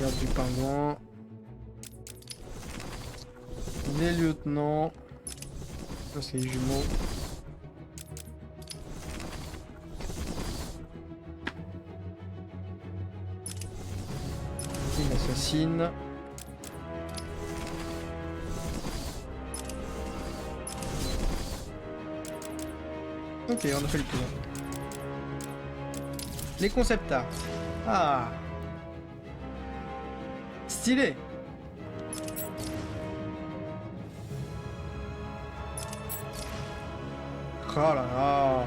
Garde du pingouin. Les lieutenants. Ça, c'est les jumeaux. Une assassine. Ok, on a fait le tour. Les concept art. Ah. Stylé. Oh là là.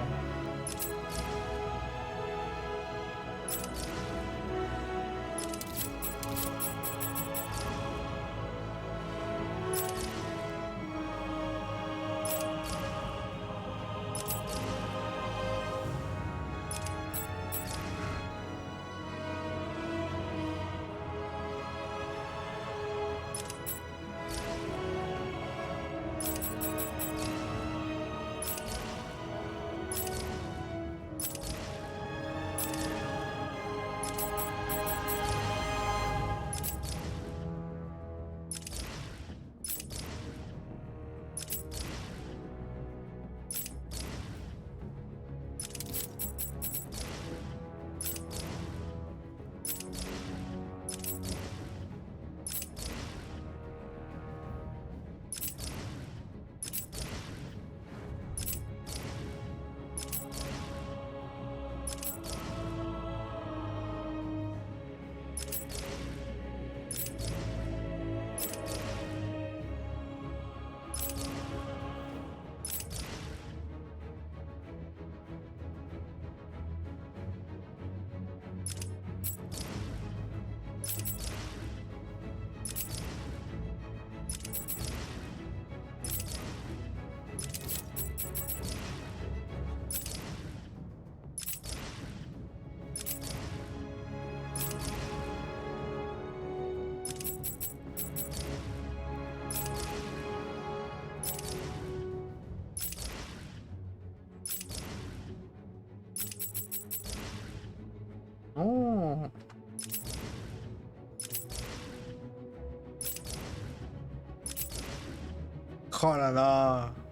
Oh là là.